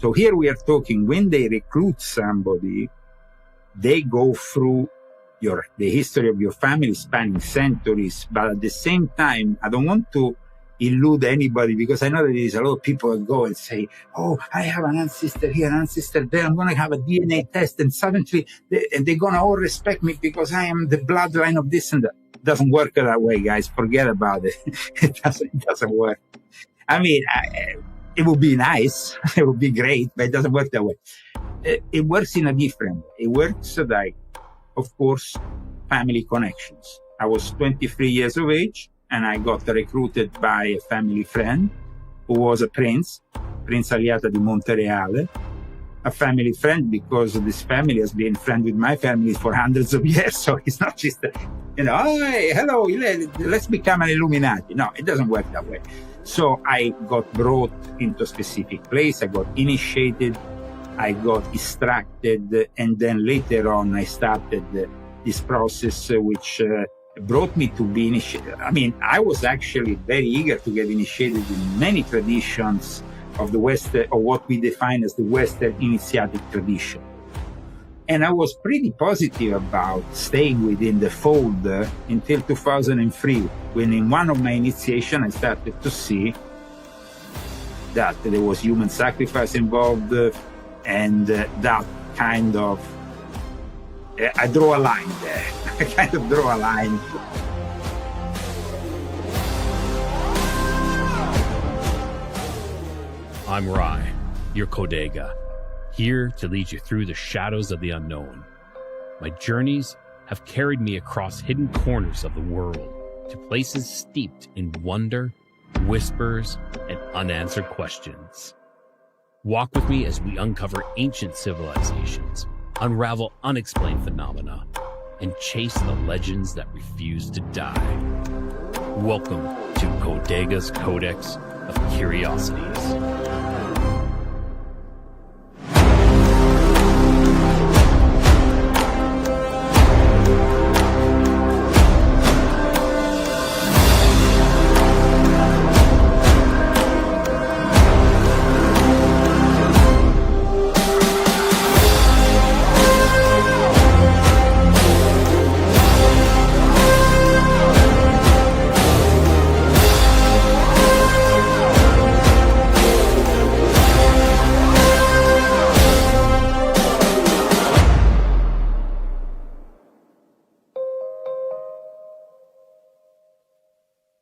So here we are talking, when they recruit somebody, they go through the history of your family spanning centuries. But at the same time, I don't want to elude anybody, because I know that there's a lot of people that go and say, oh, I have an ancestor here, an ancestor there. I'm going to have a DNA test, and suddenly they're going to all respect me because I am the bloodline of this and that. It doesn't work that way, guys. Forget about it. It doesn't work. I mean, it would be nice. It would be great, but it doesn't work that way. It works in a different way. It works like, of course, family connections. I was 23 years of age, and I got recruited by a family friend who was a Prince Aliata di Montereale, a family friend because this family has been friend with my family for hundreds of years. So it's not just, oh, hey, hello, let's become an Illuminati. No, it doesn't work that way. So I got brought into a specific place. I got initiated. I got instructed. And then later on, I started this process, which brought me to be initiated. I mean, I was actually very eager to get initiated in many traditions of the West, or what we define as the Western initiatic tradition. And I was pretty positive about staying within the fold until 2003, when in one of my initiation, I started to see that there was human sacrifice involved, and that kind of, I draw a line there. I kind of draw a line. I'm Rai, your Codega, here to lead you through the shadows of the unknown. My journeys have carried me across hidden corners of the world to places steeped in wonder, whispers, and unanswered questions. Walk with me as we uncover ancient civilizations, unravel unexplained phenomena, and chase the legends that refuse to die. Welcome to CODEGA'S Codex of Curiosities.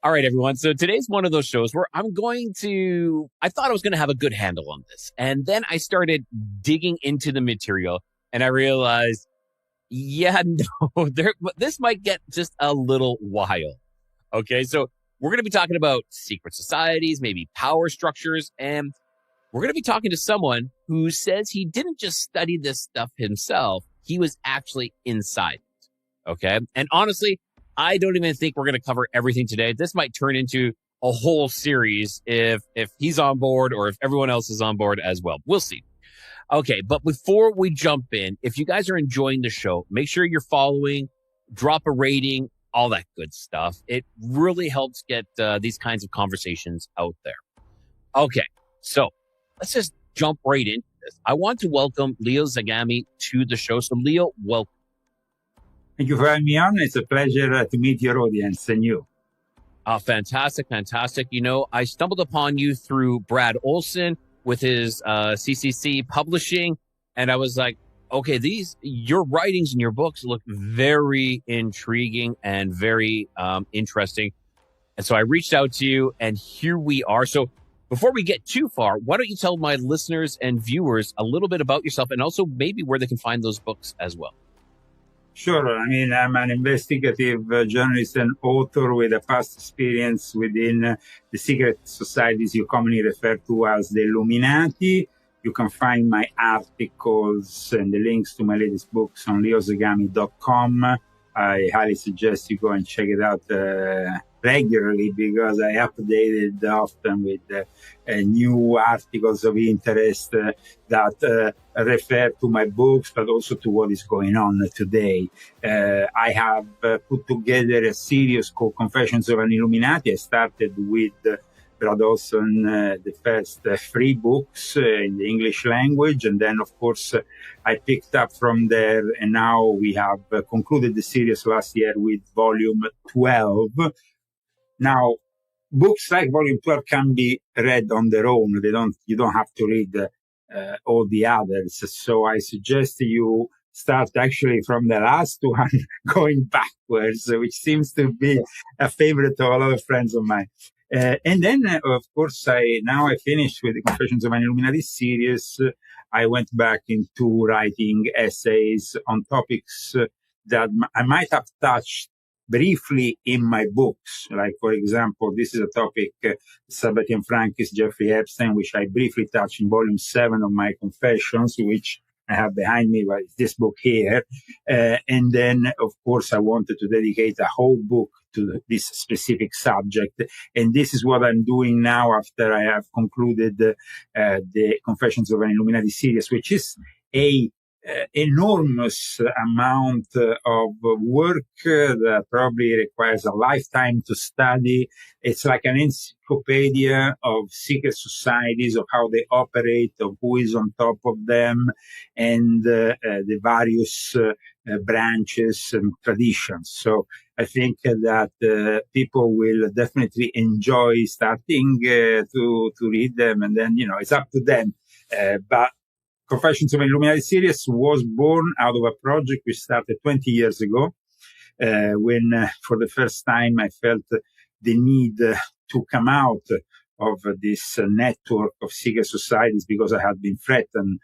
All right, everyone. So today's one of those shows where I thought I was going to have a good handle on this. And then I started digging into the material and I realized, this might get just a little wild. Okay. So we're going to be talking about secret societies, maybe power structures. And we're going to be talking to someone who says he didn't just study this stuff himself. He was actually inside it. Okay. And honestly, I don't even think we're going to cover everything today. This might turn into a whole series if he's on board or if everyone else is on board as well. We'll see. Okay, but before we jump in, if you guys are enjoying the show, make sure you're following, drop a rating, all that good stuff. It really helps get these kinds of conversations out there. Okay, so let's just jump right into this. I want to welcome Leo Zagami to the show. So Leo, welcome. Thank you for having me on. It's a pleasure to meet your audience and you. Fantastic. I stumbled upon you through Brad Olson with his CCC publishing, and I was like, okay, your writings and your books look very intriguing and very interesting. And so I reached out to you, and here we are. So before we get too far, why don't you tell my listeners and viewers a little bit about yourself and also maybe where they can find those books as well? Sure. I mean, I'm an investigative journalist and author with a past experience within the secret societies you commonly refer to as the Illuminati. You can find my articles and the links to my latest books on leozagami.com. I highly suggest you go and check it out regularly because I update it often with new articles of interest that refer to my books, but also to what is going on today. I have put together a series called Confessions of an Illuminati. I started with Brad Olson the first 3 books in the English language. And then, of course, I picked up from there. And now we have concluded the series last year with volume 12. Now, books like volume 12 can be read on their own. You don't have to read all the others. So I suggest you start actually from the last one, going backwards, which seems to be a favorite of a lot of friends of mine. And then, of course, I finished with the Confessions of an Illuminati series. I went back into writing essays on topics that I might have touched briefly in my books. Like, for example, this is a topic, Sabbatean Frankist, Jeffrey Epstein, which I briefly touched in volume 7 of my Confessions, which I have behind me, but it's this book here. And then, of course, I wanted to dedicate a whole book to this specific subject. And this is what I'm doing now after I have concluded the Confessions of an Illuminati series, which is a enormous amount of work that probably requires a lifetime to study. It's like an encyclopedia of secret societies, of how they operate, of who is on top of them, and the various branches and traditions. So I think that people will definitely enjoy starting to read them, and then, it's up to them. But Confessions of an Illuminati series was born out of a project we started 20 years ago, when for the first time I felt the need to come out of this network of secret societies, because I had been threatened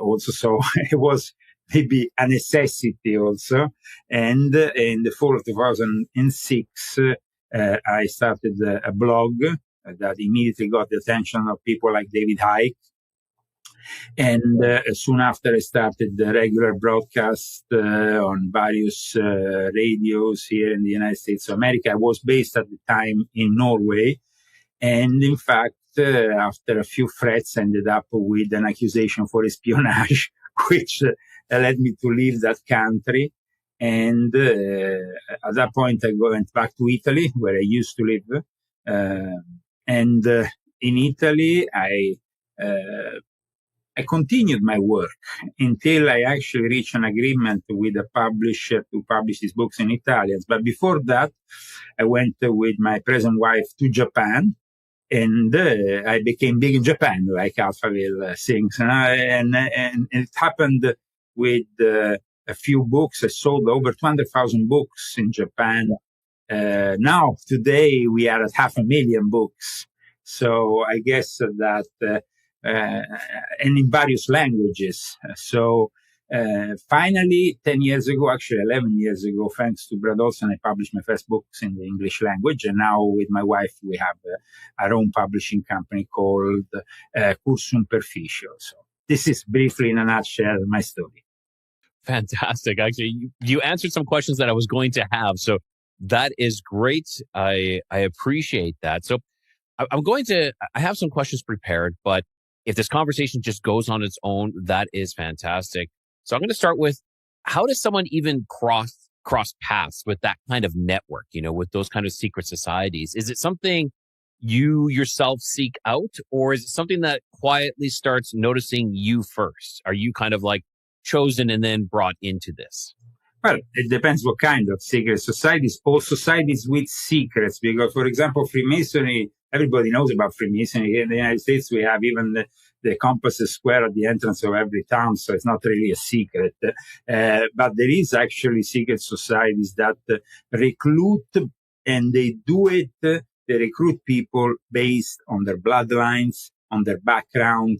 also. So it was maybe a necessity also. And in the fall of 2006, I started a blog that immediately got the attention of people like David Icke. And soon after, I started the regular broadcast on various radios here in the United States of America. I was based at the time in Norway. And in fact, after a few threats, I ended up with an accusation for espionage, which led me to leave that country. And at that point, I went back to Italy, where I used to live. And in Italy, I continued my work until I actually reached an agreement with a publisher to publish these books in Italian. But before that, I went with my present wife to Japan, and I became big in Japan, like Alphaville sings. And it happened with a few books. I sold over 200,000 books in Japan. Now, today, we are at 500,000 books. So I guess that and in various languages. So finally, 10 years ago, actually 11 years ago, thanks to Brad Olson, I published my first books in the English language. And now with my wife, we have our own publishing company called Cursum Perficio. So this is briefly, in a nutshell, my story. Fantastic. Actually, you answered some questions that I was going to have. So that is great. I appreciate that. So I have some questions prepared, but if this conversation just goes on its own, that is fantastic. So I'm going to start with, how does someone even cross paths with that kind of network, with those kind of secret societies? Is it something you yourself seek out, or is it something that quietly starts noticing you first? Are you kind of like chosen and then brought into this? Well, it depends what kind of secret societies, or societies with secrets. Because, for example, Freemasonry, everybody knows about Freemasonry. Here in the United States, we have even the compasses square at the entrance of every town, so it's not really a secret. But there is actually secret societies that recruit, and they do it. They recruit people based on their bloodlines, on their background,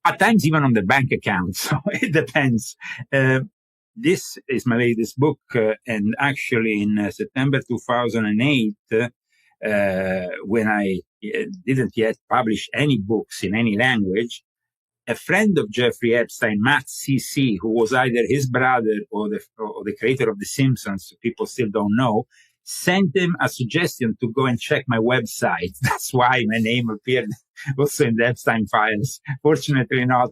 at times even on their bank accounts. So it depends. This is my latest book, and actually in September 2008, when I didn't yet publish any books in any language, a friend of Jeffrey Epstein, Matt C.C., who was either his brother or the creator of The Simpsons, people still don't know, sent him a suggestion to go and check my website. That's why my name appeared also in the Epstein files. Fortunately not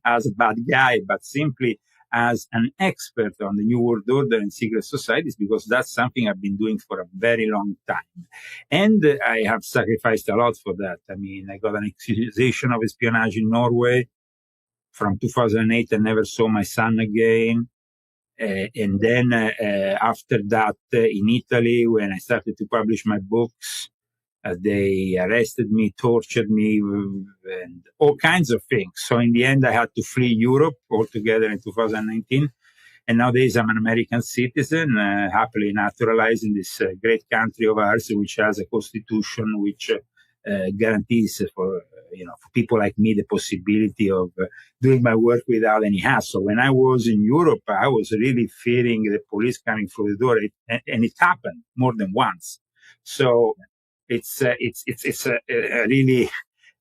as a bad guy, but simply as an expert on the New World Order and secret societies, because that's something I've been doing for a very long time. And I have sacrificed a lot for that. I mean, I got an accusation of espionage in Norway. From 2008, I never saw my son again. And then after that, in Italy, when I started to publish my books, they arrested me, tortured me, and all kinds of things. So in the end, I had to flee Europe altogether in 2019. And nowadays, I'm an American citizen, happily naturalized in this great country of ours, which has a constitution which guarantees for people like me the possibility of doing my work without any hassle. When I was in Europe, I was really fearing the police coming through the door, and it happened more than once. So it's a really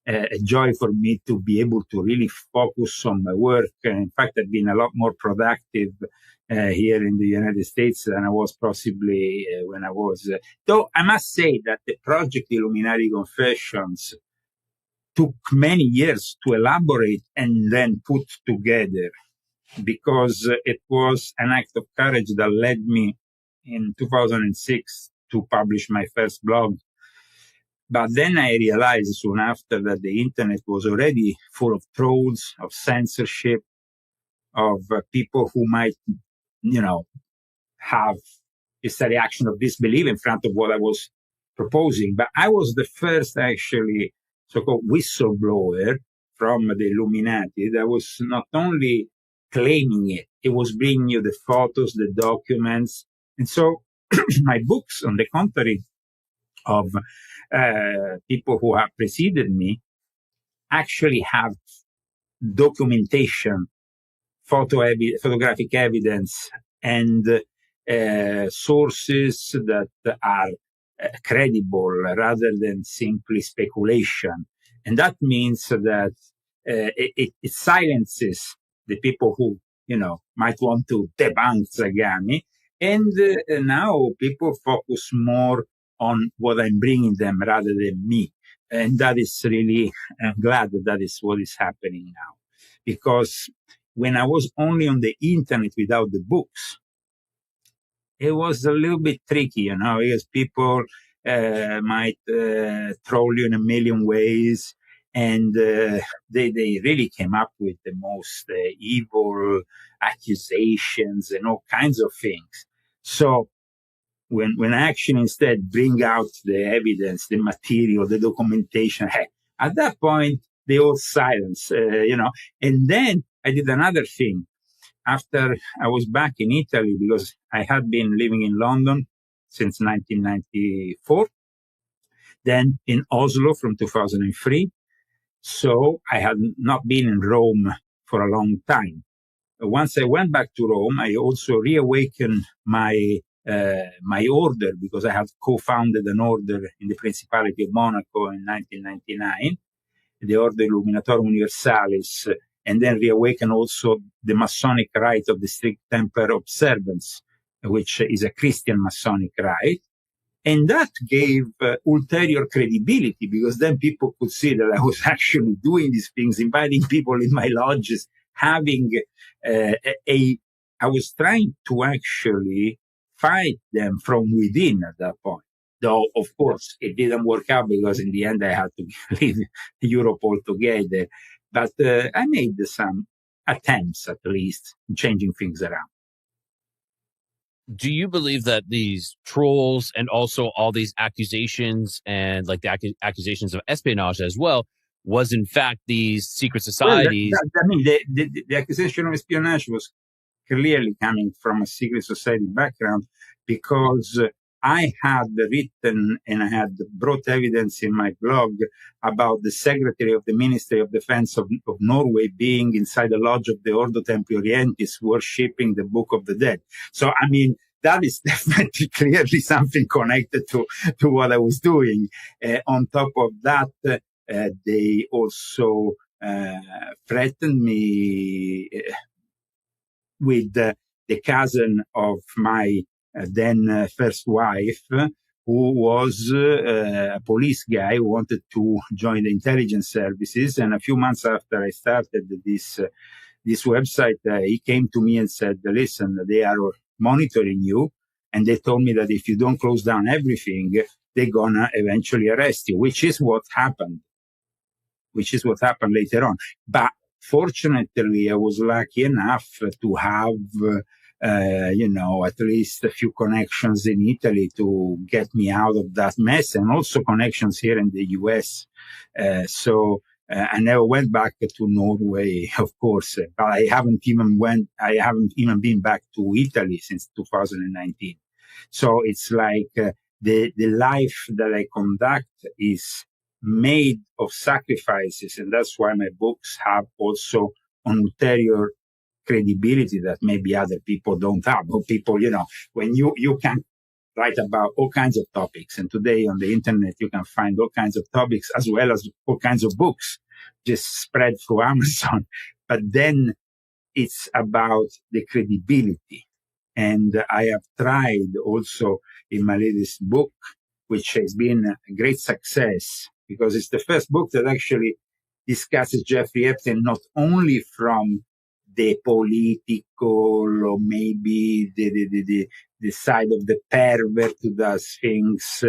a joy for me to be able to really focus on my work. And in fact, I've been a lot more productive here in the United States than I was possibly when I was. Though I must say that the project Illuminati Confessions took many years to elaborate and then put together, because it was an act of courage that led me in 2006 to publish my first blog. But then I realized soon after that the internet was already full of trolls, of censorship, of people who might, have just a reaction of disbelief in front of what I was proposing. But I was the first actually so-called whistleblower from the Illuminati that was not only claiming it, it was bringing you the photos, the documents. And so my books, on the contrary of people who have preceded me, actually have documentation, photographic evidence, and sources that are credible rather than simply speculation. And that means that it silences the people who, might want to debunk Zagami. And now people focus more on what I'm bringing them rather than me. And that is really, I'm glad that is what is happening now. Because when I was only on the internet without the books, it was a little bit tricky, because people might troll you in a million ways. And they really came up with the most evil accusations and all kinds of things. So when I actually instead bring out the evidence, the material, the documentation, at that point, they all silence, And then I did another thing. After I was back in Italy, because I had been living in London since 1994, then in Oslo from 2003. So I had not been in Rome for a long time. Once I went back to Rome, I also reawakened my order, because I had co-founded an order in the Principality of Monaco in 1999, the Order Illuminatorum Universalis, and then reawaken also the Masonic rite of the strict Templar observance, which is a Christian Masonic rite. And that gave ulterior credibility, because then people could see that I was actually doing these things, inviting people in my lodges, having I was trying to actually fight them from within at that point. Though, of course, it didn't work out, because in the end I had to leave Europe altogether. But I made some attempts, at least, in changing things around. Do you believe that these trolls and also all these accusations and like the accusations of espionage as well was in fact these secret societies? Well, the accusation of espionage was clearly coming from a secret society background, because I had written and I had brought evidence in my blog about the secretary of the Ministry of Defense of Norway being inside the lodge of the Ordo Templi Orientis, worshipping the Book of the Dead. So, I mean, that is definitely clearly something connected to what I was doing. On top of that, they also threatened me with the cousin of my then first wife, who was a police guy who wanted to join the intelligence services. And a few months after I started this this website, he came to me and said, listen, they are monitoring you. And they told me that if you don't close down everything, they're going to eventually arrest you, which is what happened later on. But fortunately, I was lucky enough to have, at least a few connections in Italy to get me out of that mess, and also connections here in the US. I never went back to Norway, of course, but I haven't even been back to Italy since 2019. So it's like the life that I conduct is made of sacrifices, and that's why my books have also an ulterior credibility that maybe other people don't have. Or people, when you can write about all kinds of topics, and today on the internet you can find all kinds of topics as well as all kinds of books just spread through Amazon. But then it's about the credibility. And I have tried also in my latest book, which has been a great success, because it's the first book that actually discusses Jeffrey Epstein not only from the political or maybe the side of the pervert who does things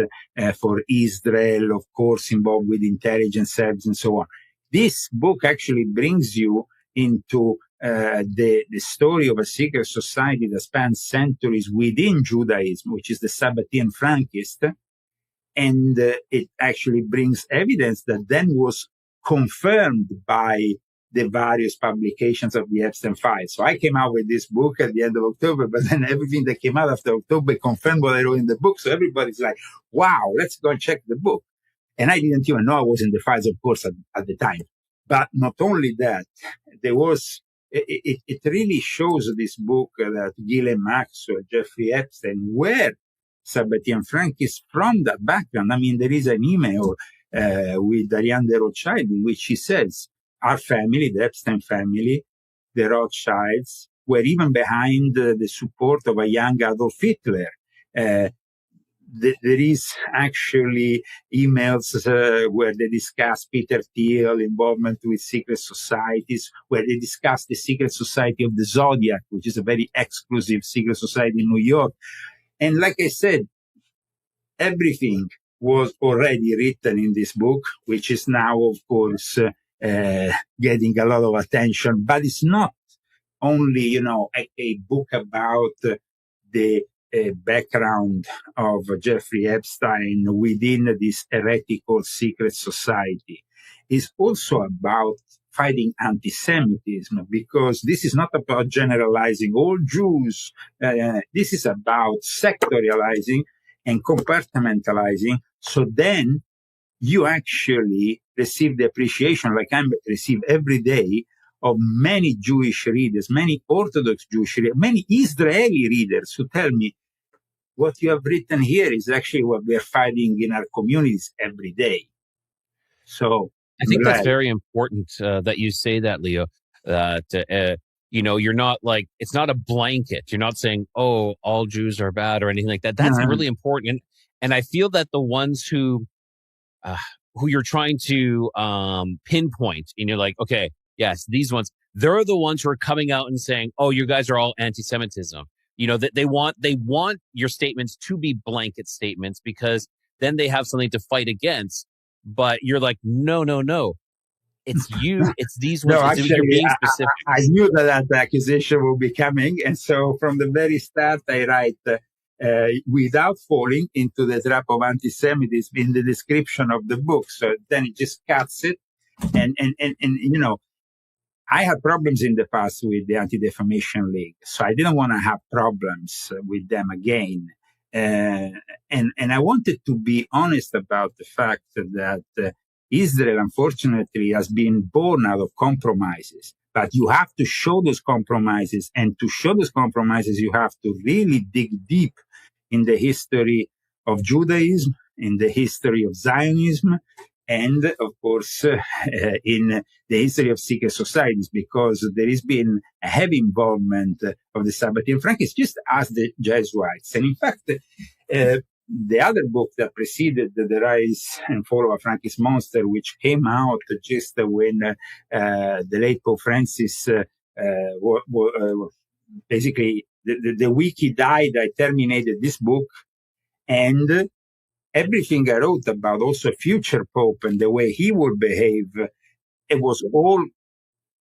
for Israel, of course, involved with intelligence service and so on. This book actually brings you into the story of a secret society that spans centuries within Judaism, which is the Sabbatean Frankist. And it actually brings evidence that then was confirmed by the various publications of the Epstein files. So I came out with this book at the end of October, but then everything that came out after October confirmed what I wrote in the book. So everybody's like, wow, let's go and check the book. And I didn't even know I was in the files, of course, at the time. But not only that, it really shows this book that Ghislaine Maxwell, Jeffrey Epstein were Sabbatean Frankists from that background. I mean, there is an email with Ariane de Rothschild in which she says, our family, the Epstein family, the Rothschilds, were even behind the support of a young Adolf Hitler. There is actually emails where they discuss Peter Thiel involvement with secret societies, where they discuss the secret society of the Zodiac, which is a very exclusive secret society in New York. And like I said, everything was already written in this book, which is now, of course, getting a lot of attention. But it's not only, a book about the background of Jeffrey Epstein within this heretical secret society. It's also about fighting anti-Semitism, because this is not about generalizing all Jews. This is about sectorializing and compartmentalizing. So then you actually receive the appreciation, like I receive every day, of many Jewish readers, many Orthodox Jewish readers, many Israeli readers who tell me, what you have written here is actually what we're fighting in our communities every day. So I think that's very important that you say that, Leo, that, you're not like, it's not a blanket. You're not saying, oh, all Jews are bad or anything like that. That's really important. And I feel that the ones who you're trying to pinpoint, and you're like, okay, yes, these ones, they're the ones who are coming out and saying, oh, you guys are all anti-Semitism. That they want your statements to be blanket statements, because then they have something to fight against. But you're like, no. It's you. It's these ones. No, actually, you're being specific. I knew that accusation will be coming. And so from the very start, I write, without falling into the trap of anti-Semitism in the description of the book. So then it just cuts it. And I had problems in the past with the Anti-Defamation League, so I didn't want to have problems with them again. And I wanted to be honest about the fact that Israel, unfortunately, has been born out of compromises. But you have to show those compromises, and to show those compromises, you have to really dig deep in the history of Judaism, in the history of Zionism, and, of course, in the history of secret societies, because there has been a heavy involvement of the Sabbatean Frankists, just as the Jesuits. And in fact, the other book that preceded the Rise and Fall of a Frankist Monster, which came out just when the late Pope Francis basically the week he died, I terminated this book, and everything I wrote about also future Pope and the way he would behave, it was all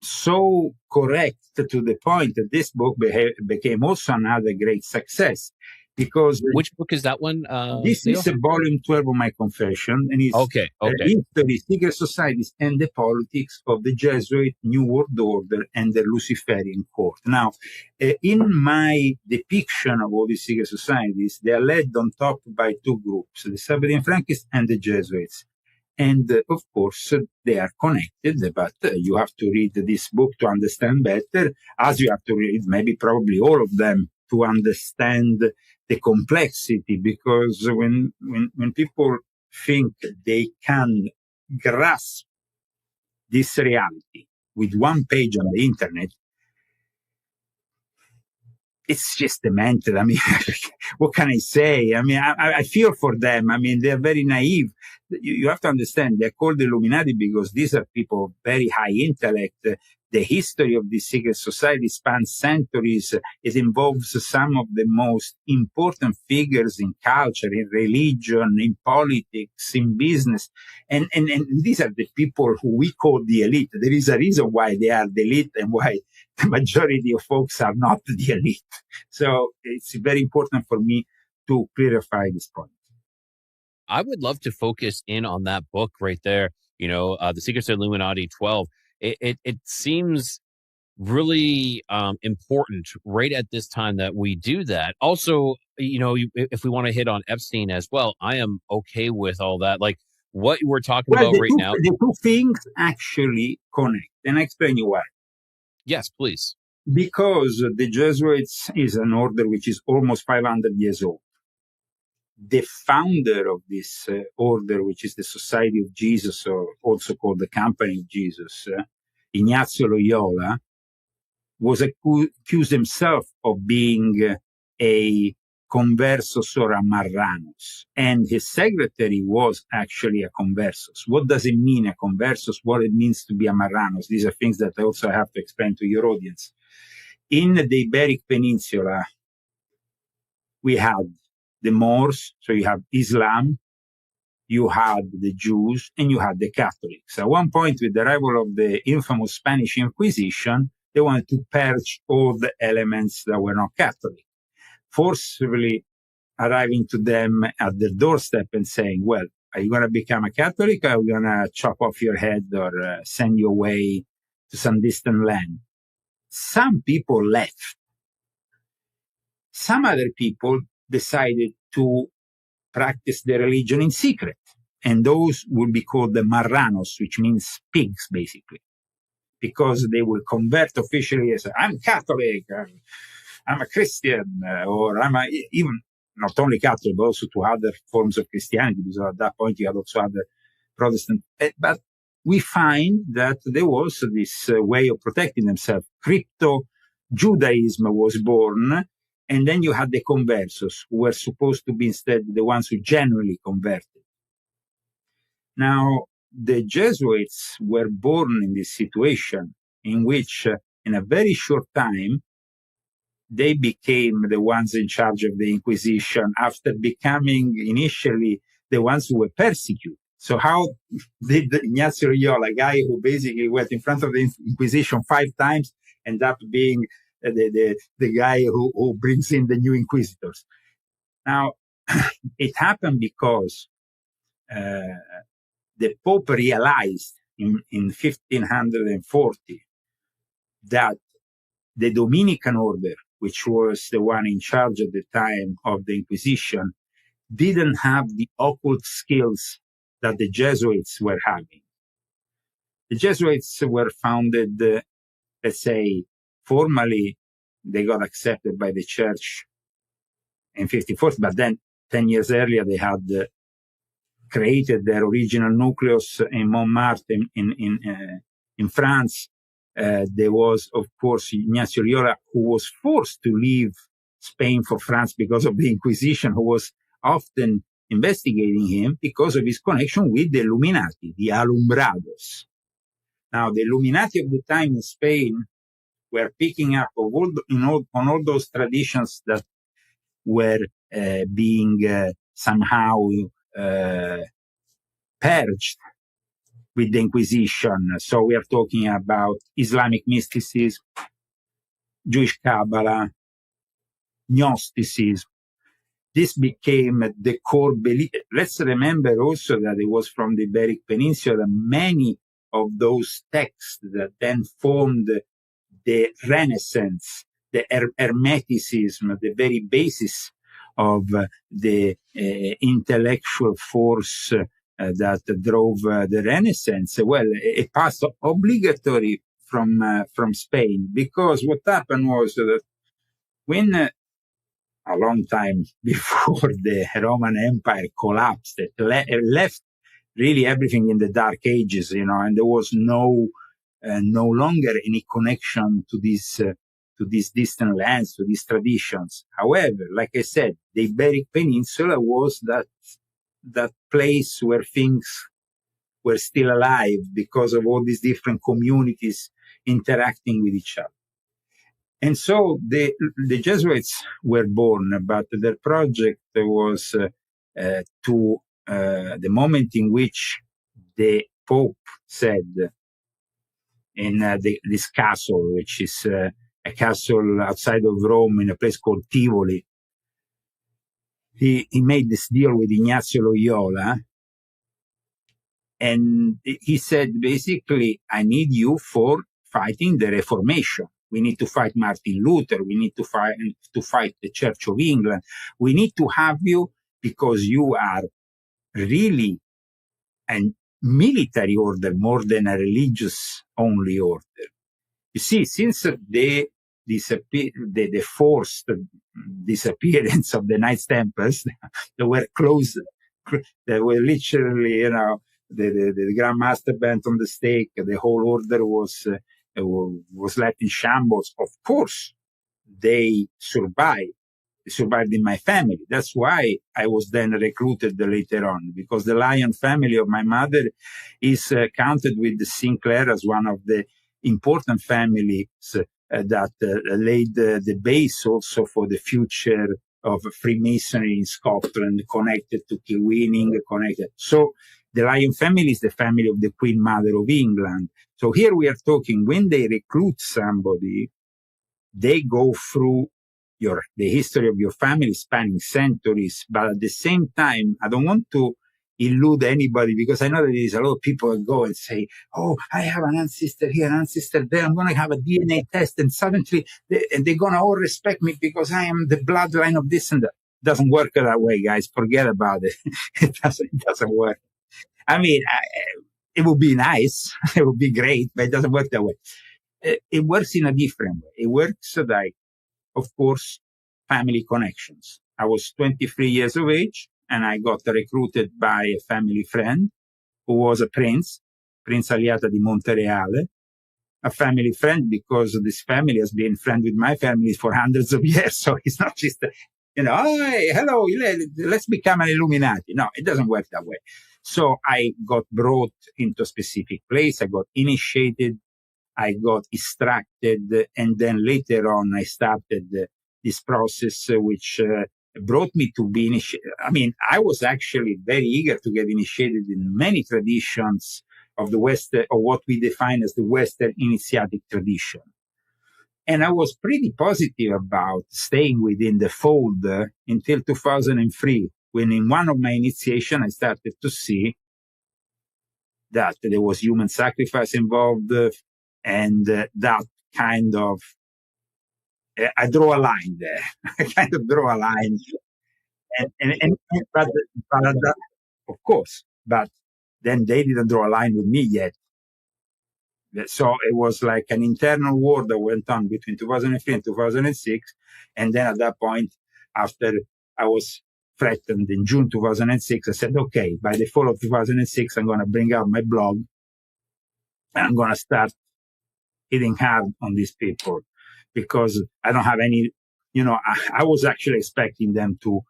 so correct to the point that this book became also another great success. Because which book is that one? This Leo? is volume 12 of my confession, and it's okay. History, Secret Societies, and the Politics of the Jesuit New World Order and the Luciferian Court. Now, in my depiction of all these secret societies, they are led on top by two groups, the Sabbatean Frankists and the Jesuits. And of course, they are connected, but you have to read this book to understand better, as you have to read maybe probably all of them to understand the complexity, because when people think they can grasp this reality with one page on the internet, it's just demented. I mean, what can I say? I mean, I feel for them. I mean, they're very naive. You have to understand, they're called Illuminati because these are people of very high intellect. The history of this secret society spans centuries. It involves some of the most important figures in culture, in religion, in politics, in business. And these are the people who we call the elite. There is a reason why they are the elite and why the majority of folks are not the elite. So it's very important for me to clarify this point. I would love to focus in on that book right there. The Secrets of Illuminati 12. It seems really important right at this time that we do that. Also, if we want to hit on Epstein as well, I am okay with all that. Like what we're talking about right now. The two things actually connect, and I explain you why. Yes, please. Because the Jesuits is an order which is almost 500 years old. The founder of this order, which is the Society of Jesus, or also called the Company of Jesus, Ignazio Loyola, was accused himself of being a conversos or a marranos. And his secretary was actually a conversos. What does it mean, a conversos? What it means to be a marranos? These are things that I also have to explain to your audience. In the Iberic Peninsula, we had the Moors, so you have Islam, you had the Jews, and you had the Catholics. At one point, with the arrival of the infamous Spanish Inquisition, they wanted to purge all the elements that were not Catholic, forcibly arriving to them at their doorstep and saying, well, are you going to become a Catholic, or are we going to chop off your head or send you away to some distant land? Some people left. Some other people decided to practice their religion in secret. And those would be called the marranos, which means pigs, basically. Because they will convert officially as, I'm Catholic, I'm a Christian, or even not only Catholic, but also to other forms of Christianity, because at that point you had also other Protestant. But we find that there was this way of protecting themselves. Crypto-Judaism was born, and then you had the conversos, who were supposed to be instead the ones who genuinely converted. Now, the Jesuits were born in this situation in which, in a very short time, they became the ones in charge of the Inquisition after becoming initially the ones who were persecuted. So how did Ignazio Loyola, a guy who basically went in front of the Inquisition 5 times, end up being the guy who brings in the new inquisitors? Now, it happened because the Pope realized in 1540 that the Dominican order, which was the one in charge at the time of the Inquisition, didn't have the occult skills that the Jesuits were having. The Jesuits were founded, let's say, formally, they got accepted by the church in 1540, but then 10 years earlier, they had created their original nucleus in Montmartre in France. There was, of course, Ignazio Loyola, who was forced to leave Spain for France because of the Inquisition, who was often investigating him because of his connection with the Illuminati, the Alumbrados. Now, the Illuminati of the time in Spain were picking up on all those traditions that were being somehow purged with the Inquisition. So we are talking about Islamic mysticism, Jewish Kabbalah, Gnosticism. This became the core belief. Let's remember also that it was from the Iberic Peninsula that many of those texts that then formed the Renaissance, the Hermeticism, the very basis of the intellectual force that drove the Renaissance. Well, it passed obligatory from Spain, because what happened was that when a long time before the Roman Empire collapsed, it left really everything in the Dark Ages, and there was no longer any connection to these distant lands, to these traditions. However, like I said, the Iberic Peninsula was that place where things were still alive because of all these different communities interacting with each other. And so the Jesuits were born, but their project was to the moment in which the Pope said in this castle, which is a castle outside of Rome in a place called Tivoli, he made this deal with Ignazio Loyola, and he said, basically, I need you for fighting the Reformation. We need to fight Martin Luther. We need to fight the Church of England. We need to have you because you are really a military order more than a religious only order. You see, since the forced disappearance of the Knights Templars, they were close. They were literally, the Grand Master bent on the stake. The whole order was left in shambles. Of course, they survived. They survived in my family. That's why I was then recruited later on, because the Lion family of my mother is counted with the Sinclair as one of the important families that laid the base also for the future of Freemasonry in Scotland, connected to Kilwinning, connected. So the Lion family is the family of the Queen Mother of England. So here we are talking, when they recruit somebody, they go through the history of your family spanning centuries. But at the same time, I don't want to elude anybody, because I know that there's a lot of people that go and say, oh, I have an ancestor here, an ancestor there. I'm going to have a DNA test, and suddenly they're going to all respect me because I am the bloodline of this and that. It doesn't work that way, guys. Forget about it. It doesn't work. I mean, it would be nice. It would be great, but it doesn't work that way. It works in a different way. It works like, of course, family connections. I was 23 years of age, and I got recruited by a family friend who was a Prince Aliata di Montereale, a family friend because this family has been friend with my family for hundreds of years. So it's not just, hey, hello, let's become an Illuminati. No, it doesn't work that way. So I got brought into a specific place. I got initiated. I got extracted. And then later on, I started this process, which brought me to be initiated. I mean, I was actually very eager to get initiated in many traditions of the West, or what we define as the Western initiatic tradition. And I was pretty positive about staying within the fold until 2003, when in one of my initiation, I started to see that there was human sacrifice involved, and that kind of, I draw a line there. I kind of draw a line. But of course, but then they didn't draw a line with me yet. So it was like an internal war that went on between 2003 and 2006. And then at that point, after I was threatened in June 2006, I said, okay, by the fall of 2006, I'm going to bring out my blog and I'm going to start hitting hard on these people, because I don't have any, I was actually expecting them to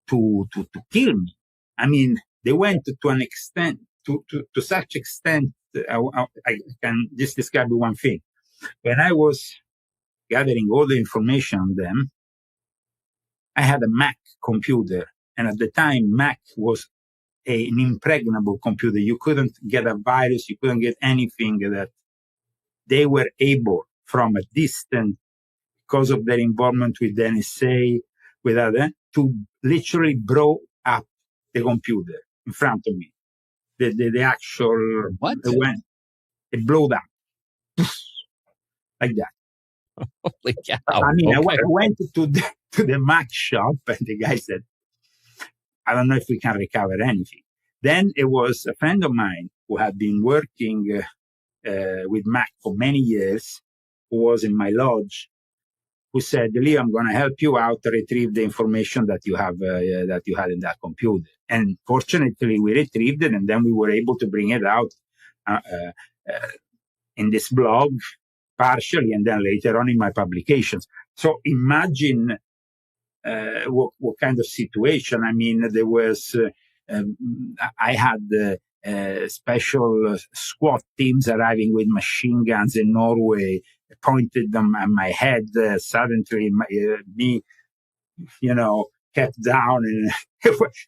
kill me. I mean, they went to an extent, to such extent, I can just describe one thing. When I was gathering all the information on them, I had a Mac computer. And at the time, Mac was an impregnable computer. You couldn't get a virus. You couldn't get anything that they were able from a distance, because of their involvement with the NSA, with other, to literally blow up the computer in front of me. The actual, What? It blew up like that. Holy cow. I mean, Okay. I went to the Mac shop, and the guy said, I don't know if we can recover anything. Then it was a friend of mine who had been working with Mac for many years, who was in my lodge, who said, Leo, I'm going to help you out to retrieve the information that you have that you had in that computer. And fortunately, we retrieved it, and then we were able to bring it out in this blog partially, and then later on in my publications. So imagine what kind of situation. I mean, there was, I had special SWAT teams arriving with machine guns in Norway, pointed them at my head. Suddenly, me, kept down, and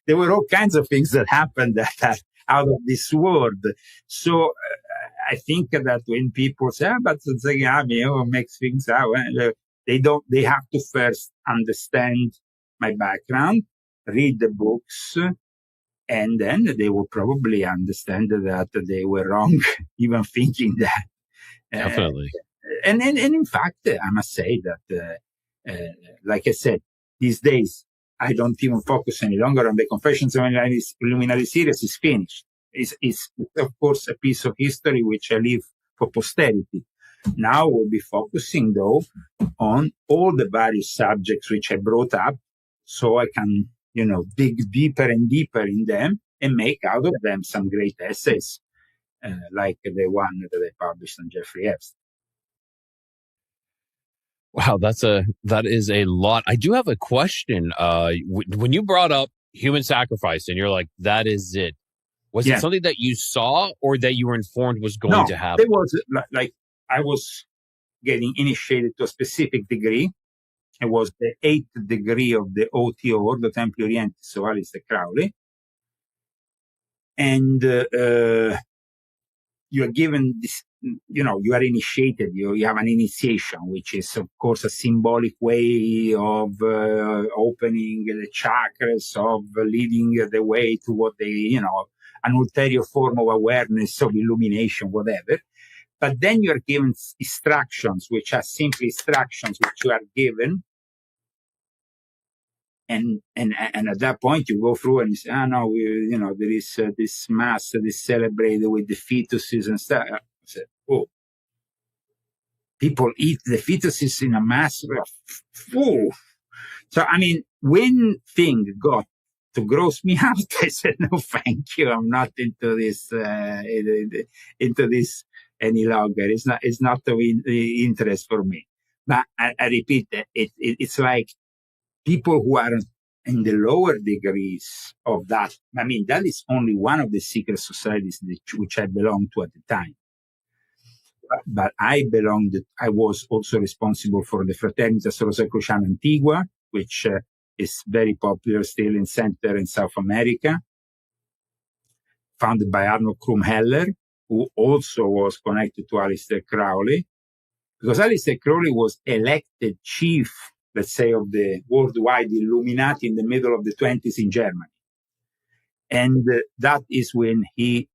there were all kinds of things that happened that are out of this world. So I think that when people say, but Zagami makes things out, they have to first understand my background, read the books, and then they will probably understand that they were wrong, even thinking that. Definitely. And in fact, I must say that, like I said, these days, I don't even focus any longer on the Confessions of Illuminati series. Is finished. It's of course a piece of history which I leave for posterity. Now we'll be focusing though on all the various subjects which I brought up, so I can, dig deeper and deeper in them and make out of them some great essays, like the one that I published on Jeffrey Epstein. Wow, that is a lot. I do have a question. When you brought up human sacrifice and you're like, that is it. Was it something that you saw or that you were informed was going to happen? It was like I was getting initiated to a specific degree. It was the 8th degree of the OTO, Ordo Templi Orientis, of Aleister Crowley. And you are given this, you are initiated, you have an initiation, which is, of course, a symbolic way of opening the chakras, of leading the way to what they, an ulterior form of awareness, of illumination, whatever. But then you are given instructions, which are simply instructions which you are given. And at that point you go through and you say, there is this mass that is celebrated with the fetuses and stuff. I said, people eat the fetuses in a mass. So, I mean, when thing got to gross me out, I said, no, thank you. I'm not into this, any longer. It's not of interest for me. But I repeat, it's like, people who are in the lower degrees of that, I mean, that is only one of the secret societies which I belonged to at the time. But I was also responsible for the Fraternitas Rosicruciana Antigua, which is very popular still in Central and South America, founded by Arnold Krumheller, who also was connected to Aleister Crowley, because Aleister Crowley was elected chief, let's say, of the worldwide Illuminati in the middle of the 1920s in Germany. And that is when he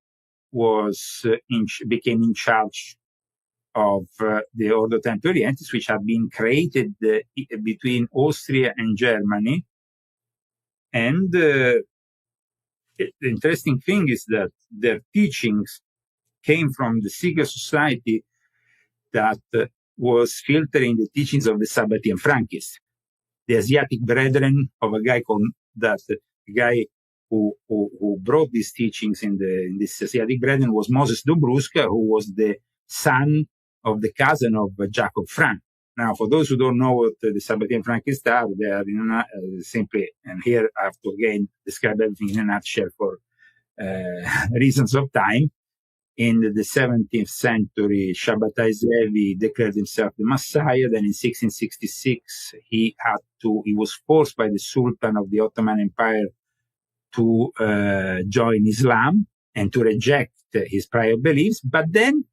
became in charge of the Ordo Templi Orientis, which had been created between Austria and Germany. And the interesting thing is that their teachings came from the secret society that was filtering the teachings of the Sabbatean Frankists, the Asiatic brethren of a guy who brought these teachings in this Asiatic brethren was Moses Dobruska, who was the son of the cousin of Jacob Frank. Now, for those who don't know what the Sabbatean Frankists are, they are simply, and here I have to again describe everything in a nutshell for reasons of time. In the 17th century, Shabbatai Zevi declared himself the Messiah. Then in 1666, he was forced by the Sultan of the Ottoman Empire to join Islam and to reject his prior beliefs. But then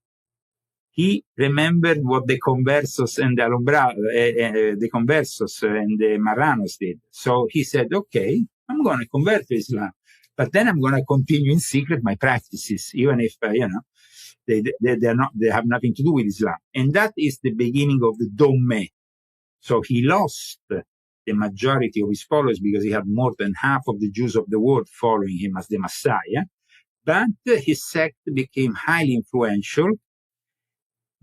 he remembered what the Conversos and the Conversos and the Marranos did. So he said, okay, I'm going to convert to Islam, but then I'm going to continue in secret my practices, even if, they have nothing to do with Islam. And that is the beginning of the Dogme. So he lost the majority of his followers because he had more than half of the Jews of the world following him as the Messiah. But his sect became highly influential,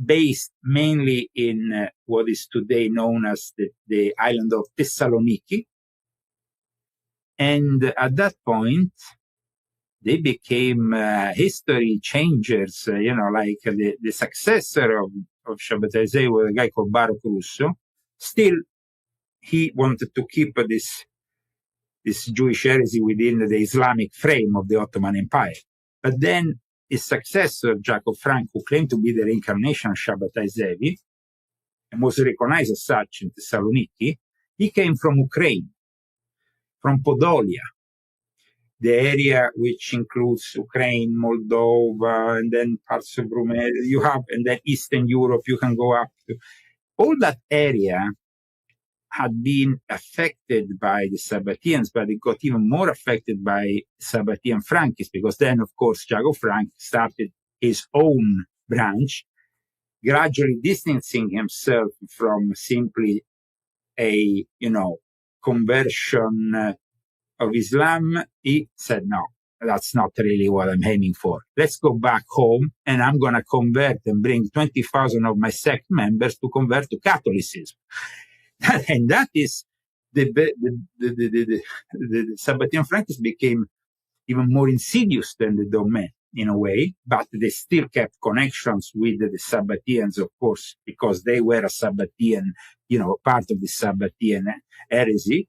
based mainly in what is today known as the island of Thessaloniki. And at that point, they became history changers, like the successor of Shabbatai Zevi was a guy called Baruch Russo. Still, he wanted to keep this Jewish heresy within the Islamic frame of the Ottoman Empire. But then his successor, Jacob Frank, who claimed to be the reincarnation of Shabbatai Zevi and was recognized as such in Thessaloniki, he came from Ukraine, from Podolia, the area which includes Ukraine, Moldova, and then parts of Romania. And then Eastern Europe, you can go up to. All that area had been affected by the Sabbatians, but it got even more affected by Sabbatian Frankists, because then, of course, Jacob Frank started his own branch, gradually distancing himself from simply a, conversion of Islam. He said, no, that's not really what I'm aiming for. Let's go back home, and I'm going to convert and bring 20,000 of my sect members to convert to Catholicism. And that is the Sabbatian Frankists became even more insidious than the Dogme in a way, but they still kept connections with the Sabbatians, of course, because they were a Sabbatian, part of the Sabbatian heresy.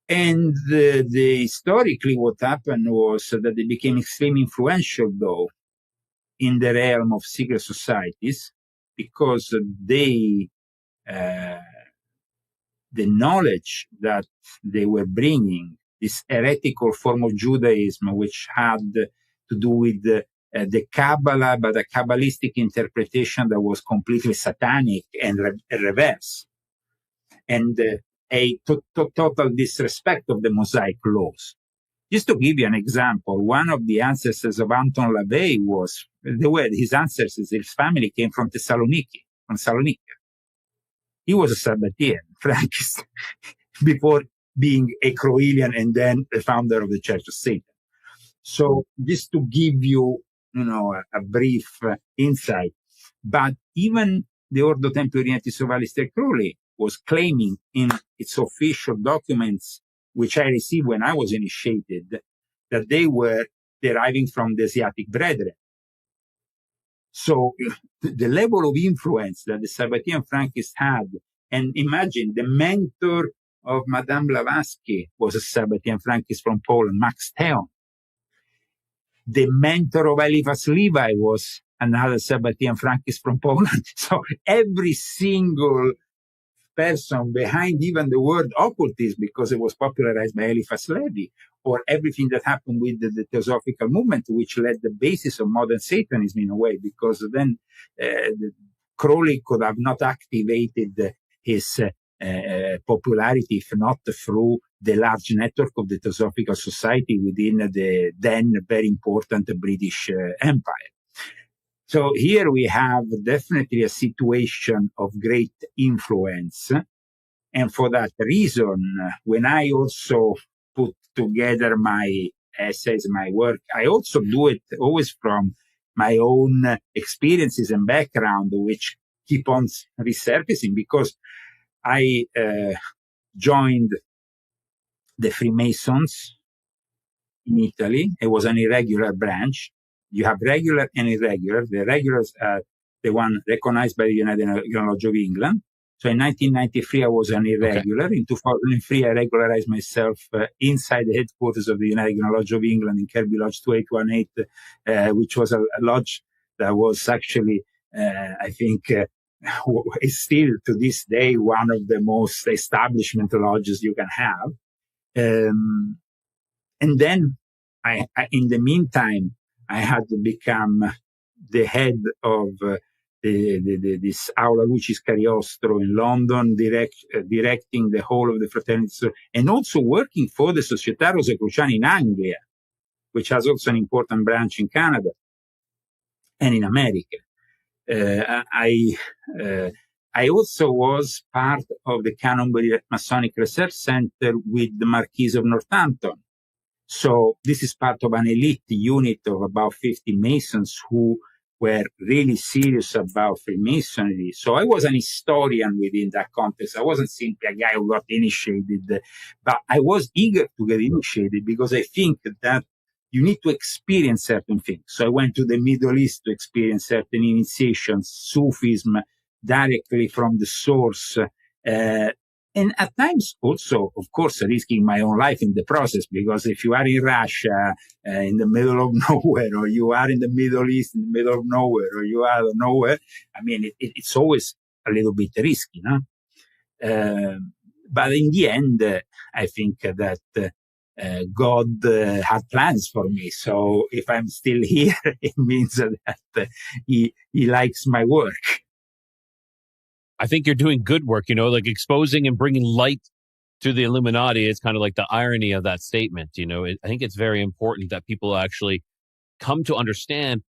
And historically, what happened was that they became extremely influential, though, in the realm of secret societies, because the knowledge that they were bringing, this heretical form of Judaism, which had to do with the Kabbalah, but a Kabbalistic interpretation that was completely satanic and reverse, and a total disrespect of the Mosaic laws. Just to give you an example, one of the ancestors of Anton LaVey his ancestors, his family came from Thessaloniki, from Salonika. He was a Sabbatian, Frankist, before being a Croilian and then the founder of the Church of Satan. So just to give you, a brief insight, but even the Ordo Templi Orientis of Aleister Crowley was claiming in its official documents, which I received when I was initiated, that they were deriving from the Asiatic Brethren. So the level of influence that the Sabbatian Frankists had, and imagine the mentor of Madame Blavatsky was a Sabbatian Frankist from Poland, Max Theon. The mentor of Eliphas Levi was another Sabbatian Frankist from Poland. So every single person behind even the word occultism, because it was popularized by Eliphas Levi, or everything that happened with the Theosophical movement, which led the basis of modern Satanism in a way, because then Crowley could have not activated his popularity if not through the large network of the Theosophical Society within the then very important British Empire. So here we have definitely a situation of great influence. And for that reason, when I also put together my essays, my work, I also do it always from my own experiences and background, which keep on resurfacing, because I joined the Freemasons in Italy. It was an irregular branch. You have regular and irregular. The regulars are the one recognized by the United Lodge of England. So in 1993, I was an irregular. Okay. In 2003, I regularized myself inside the headquarters of the United Lodge of England in Kirby Lodge 2818, which was a lodge that was actually, I think, is still to this day one of the most establishment lodges you can have. And then I, in the meantime, I had to become the head of this Aula Lucis Cariostro in London, directing the whole of the fraternity, and also working for the Società Rosicruciana in Anglia, which has also an important branch in Canada and in America. I also was part of the Canonbury Masonic Research Center with the Marquis of Northampton. So this is part of an elite unit of about 50 Masons who were really serious about Freemasonry. So I was an historian within that context. I wasn't simply a guy who got initiated, but I was eager to get initiated because I think that you need to experience certain things. So I went to the Middle East to experience certain initiations, Sufism, directly from the source, and at times also, of course, risking my own life in the process, because if you are in Russia, in the middle of nowhere, or you are in the Middle East in the middle of nowhere, or you are nowhere, I mean, it's always a little bit risky, no? But in the end, I think that God had plans for me. So if I'm still here, it means that he likes my work. I think you're doing good work, like exposing and bringing light to the Illuminati. It's kind of like the irony of that statement. I think it's very important that people actually come to understand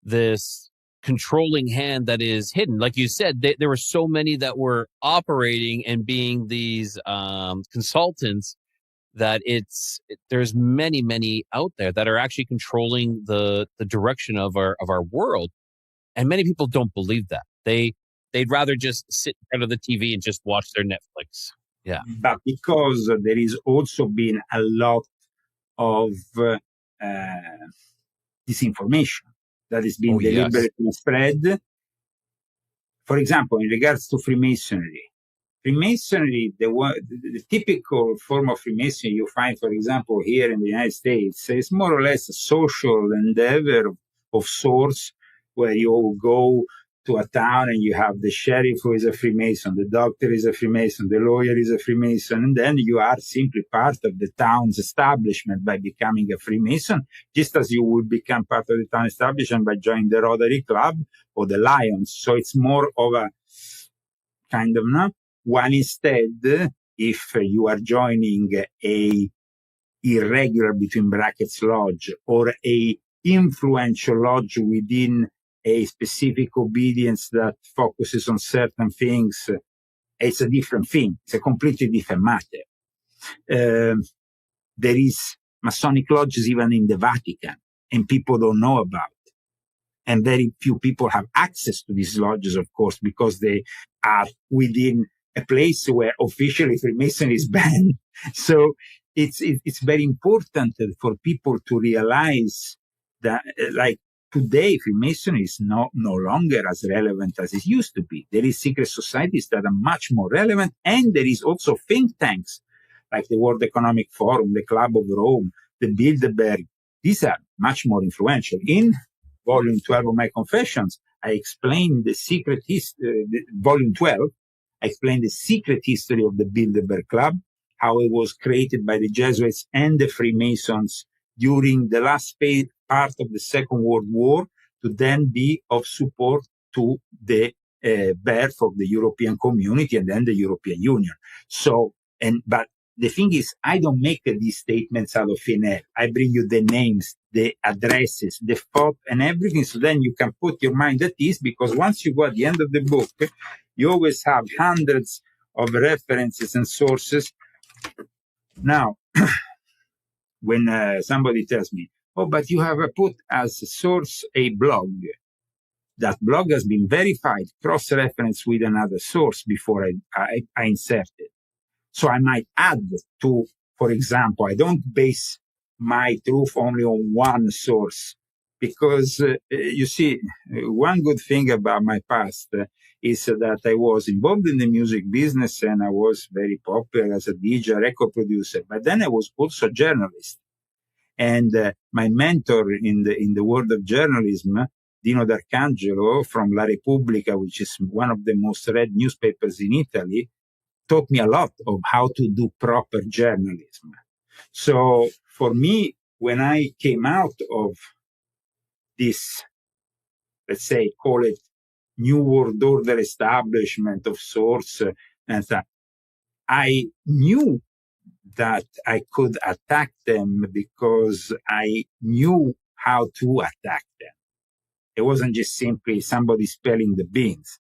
this controlling hand that is hidden. Like you said, there were so many that were operating and being these consultants that there's many out there that are actually controlling the direction of our world. And many people don't believe that. They'd rather just sit in front of the TV and just watch their Netflix. Yeah. But because there is also been a lot of disinformation that has been deliberately spread. For example, in regards to Freemasonry, the typical form of Freemasonry you find, for example, here in the United States, is more or less a social endeavor of sorts, where you go to a town and you have the sheriff who is a Freemason, the doctor is a Freemason, the lawyer is a Freemason, and then you are simply part of the town's establishment by becoming a Freemason, just as you would become part of the town establishment by joining the Rotary Club or the Lions. So it's more of a kind of, while instead, if you are joining a irregular, between brackets, lodge, or a influential lodge within a specific obedience that focuses on certain things, it's a different thing. It's a completely different matter. There is Masonic lodges even in the Vatican, and people don't know about. And very few people have access to these lodges, of course, because they are within a place where officially Freemasonry is banned. So it's very important for people to realize that, like, today, Freemasonry is no longer as relevant as it used to be. There is secret societies that are much more relevant, and there is also think tanks like the World Economic Forum, the Club of Rome, the Bilderberg. These are much more influential. In Volume 12 of my Confessions, I explain the secret history, Volume 12, I explain the secret history of the Bilderberg Club, how it was created by the Jesuits and the Freemasons during the last part of the Second World War, to then be of support to the birth of the European community and then the European Union. So, but the thing is, I don't make these statements out of thin air. I bring you the names, the addresses, the photo, and everything. So then you can put your mind at ease, because once you go at the end of the book, you always have hundreds of references and sources. Now, when somebody tells me, oh, but you have put as a source a blog, that blog has been verified, cross-referenced with another source before I insert it. So I might add to, for example, I don't base my truth only on one source because you see, one good thing about my past is that I was involved in the music business and I was very popular as a DJ, record producer, but then I was also a journalist. And my mentor in the world of journalism, Dino D'Arcangelo from La Repubblica, which is one of the most read newspapers in Italy, taught me a lot of how to do proper journalism. So for me, when I came out of this, let's say, call it New World Order establishment of sorts, and I knew that I could attack them because I knew how to attack them. It wasn't just simply somebody spilling the beans.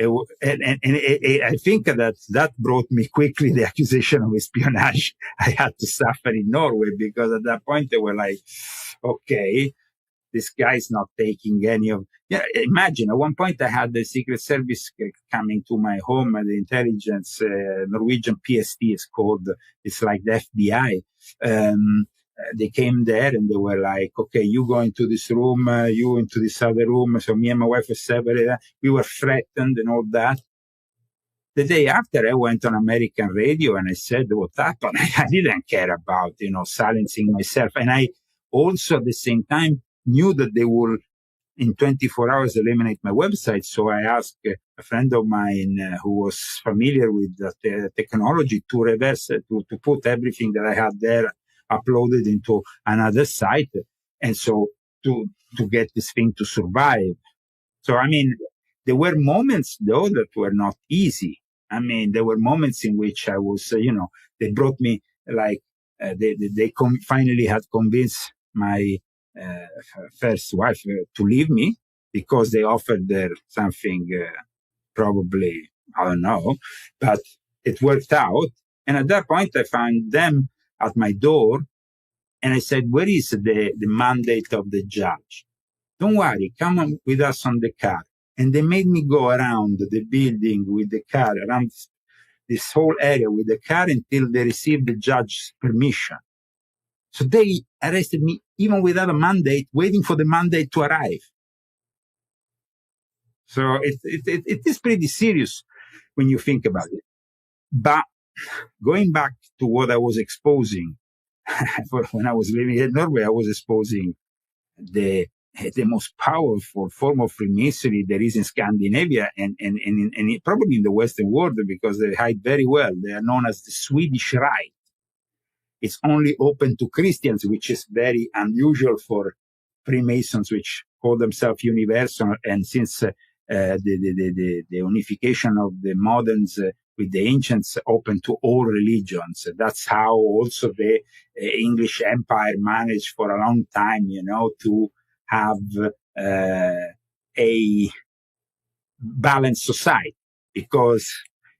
I think that brought me quickly the accusation of espionage I had to suffer in Norway, because at that point they were like, okay, this guy's not taking any of. Yeah, imagine at one point I had the Secret Service coming to my home, and the intelligence, Norwegian PST is called. It's like the FBI. They came there and they were like, okay, you go into this room, you into this other room. So me and my wife were separated. We were threatened and all that. The day after, I went on American radio and I said what happened. I didn't care about, silencing myself. And I also at the same time knew that they will in 24 hours eliminate my website. So I asked a friend of mine who was familiar with the technology to reverse it, to put everything that I had there uploaded into another site. And so to get this thing to survive. So, I mean, there were moments though that were not easy. I mean, there were moments in which I was, they brought me like, they finally had convinced my first wife to leave me because they offered her something, probably, I don't know, but it worked out. And at that point, I found them at my door and I said, where is the mandate of the judge? Don't worry, come on with us on the car. And they made me go around the building with the car, around this whole area with the car until they received the judge's permission. So they arrested me even without a mandate, waiting for the mandate to arrive. So it is pretty serious when you think about it. But going back to what I was exposing, when I was living in Norway, I was exposing the most powerful form of Freemasonry there is in Scandinavia and probably in the Western world, because they hide very well. They are known as the Swedish Rite. It's only open to Christians, which is very unusual for Freemasons, which call themselves universal. And since the unification of the moderns with the ancients open to all religions, that's how also the English Empire managed for a long time, to have a balanced society. Because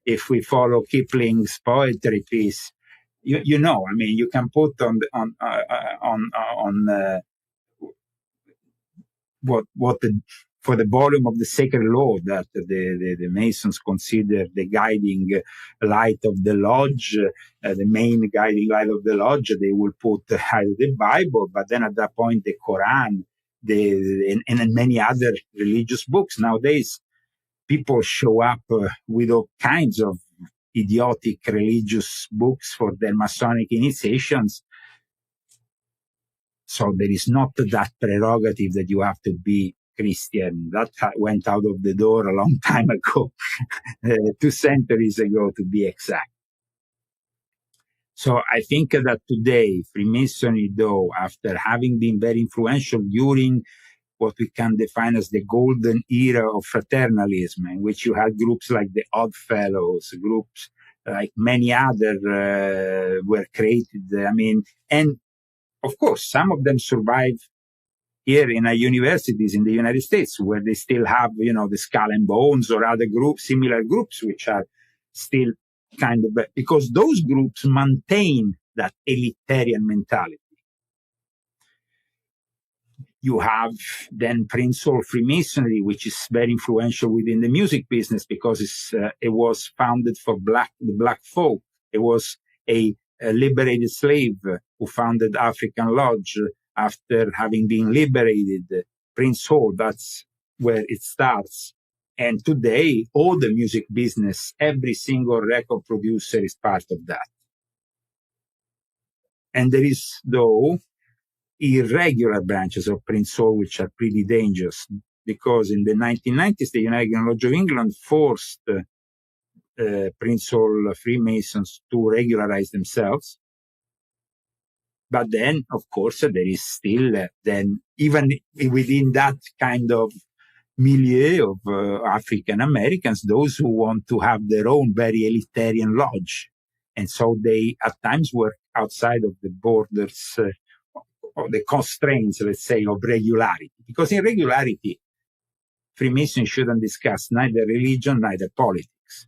if we follow Kipling's poetry piece, you can put for the volume of the sacred law that the Masons consider the guiding light of the lodge, the main guiding light of the lodge, they will put either the Bible, but then at that point the Quran, and many other religious books. Nowadays, people show up with all kinds of idiotic religious books for their Masonic initiations. So there is not that prerogative that you have to be Christian. That went out of the door a long time ago, 2 centuries ago to be exact. So I think that today, Freemasonry, though, after having been very influential during what we can define as the golden era of fraternalism, in which you had groups like the Odd Fellows, groups like many other were created. And of course, some of them survive here in our universities in the United States, where they still have, the Skull and Bones or other groups, similar groups, which are still kind of, because those groups maintain that elitarian mentality. You have then Prince Hall Freemasonry, which is very influential within the music business because it was founded for the black folk. It was a liberated slave who founded African Lodge after having been liberated, Prince Hall, that's where it starts. And today, all the music business, every single record producer is part of that. And there is, though, irregular branches of Prince Hall, which are pretty dangerous, because in the 1990s, the United Lodge of England forced Prince Hall Freemasons to regularize themselves. But then, of course, there is still, then even within that kind of milieu of African Americans, those who want to have their own very elitarian lodge. And so they at times work outside of the borders or the constraints, let's say, of regularity. Because in regularity, Freemasons shouldn't discuss neither religion, neither politics.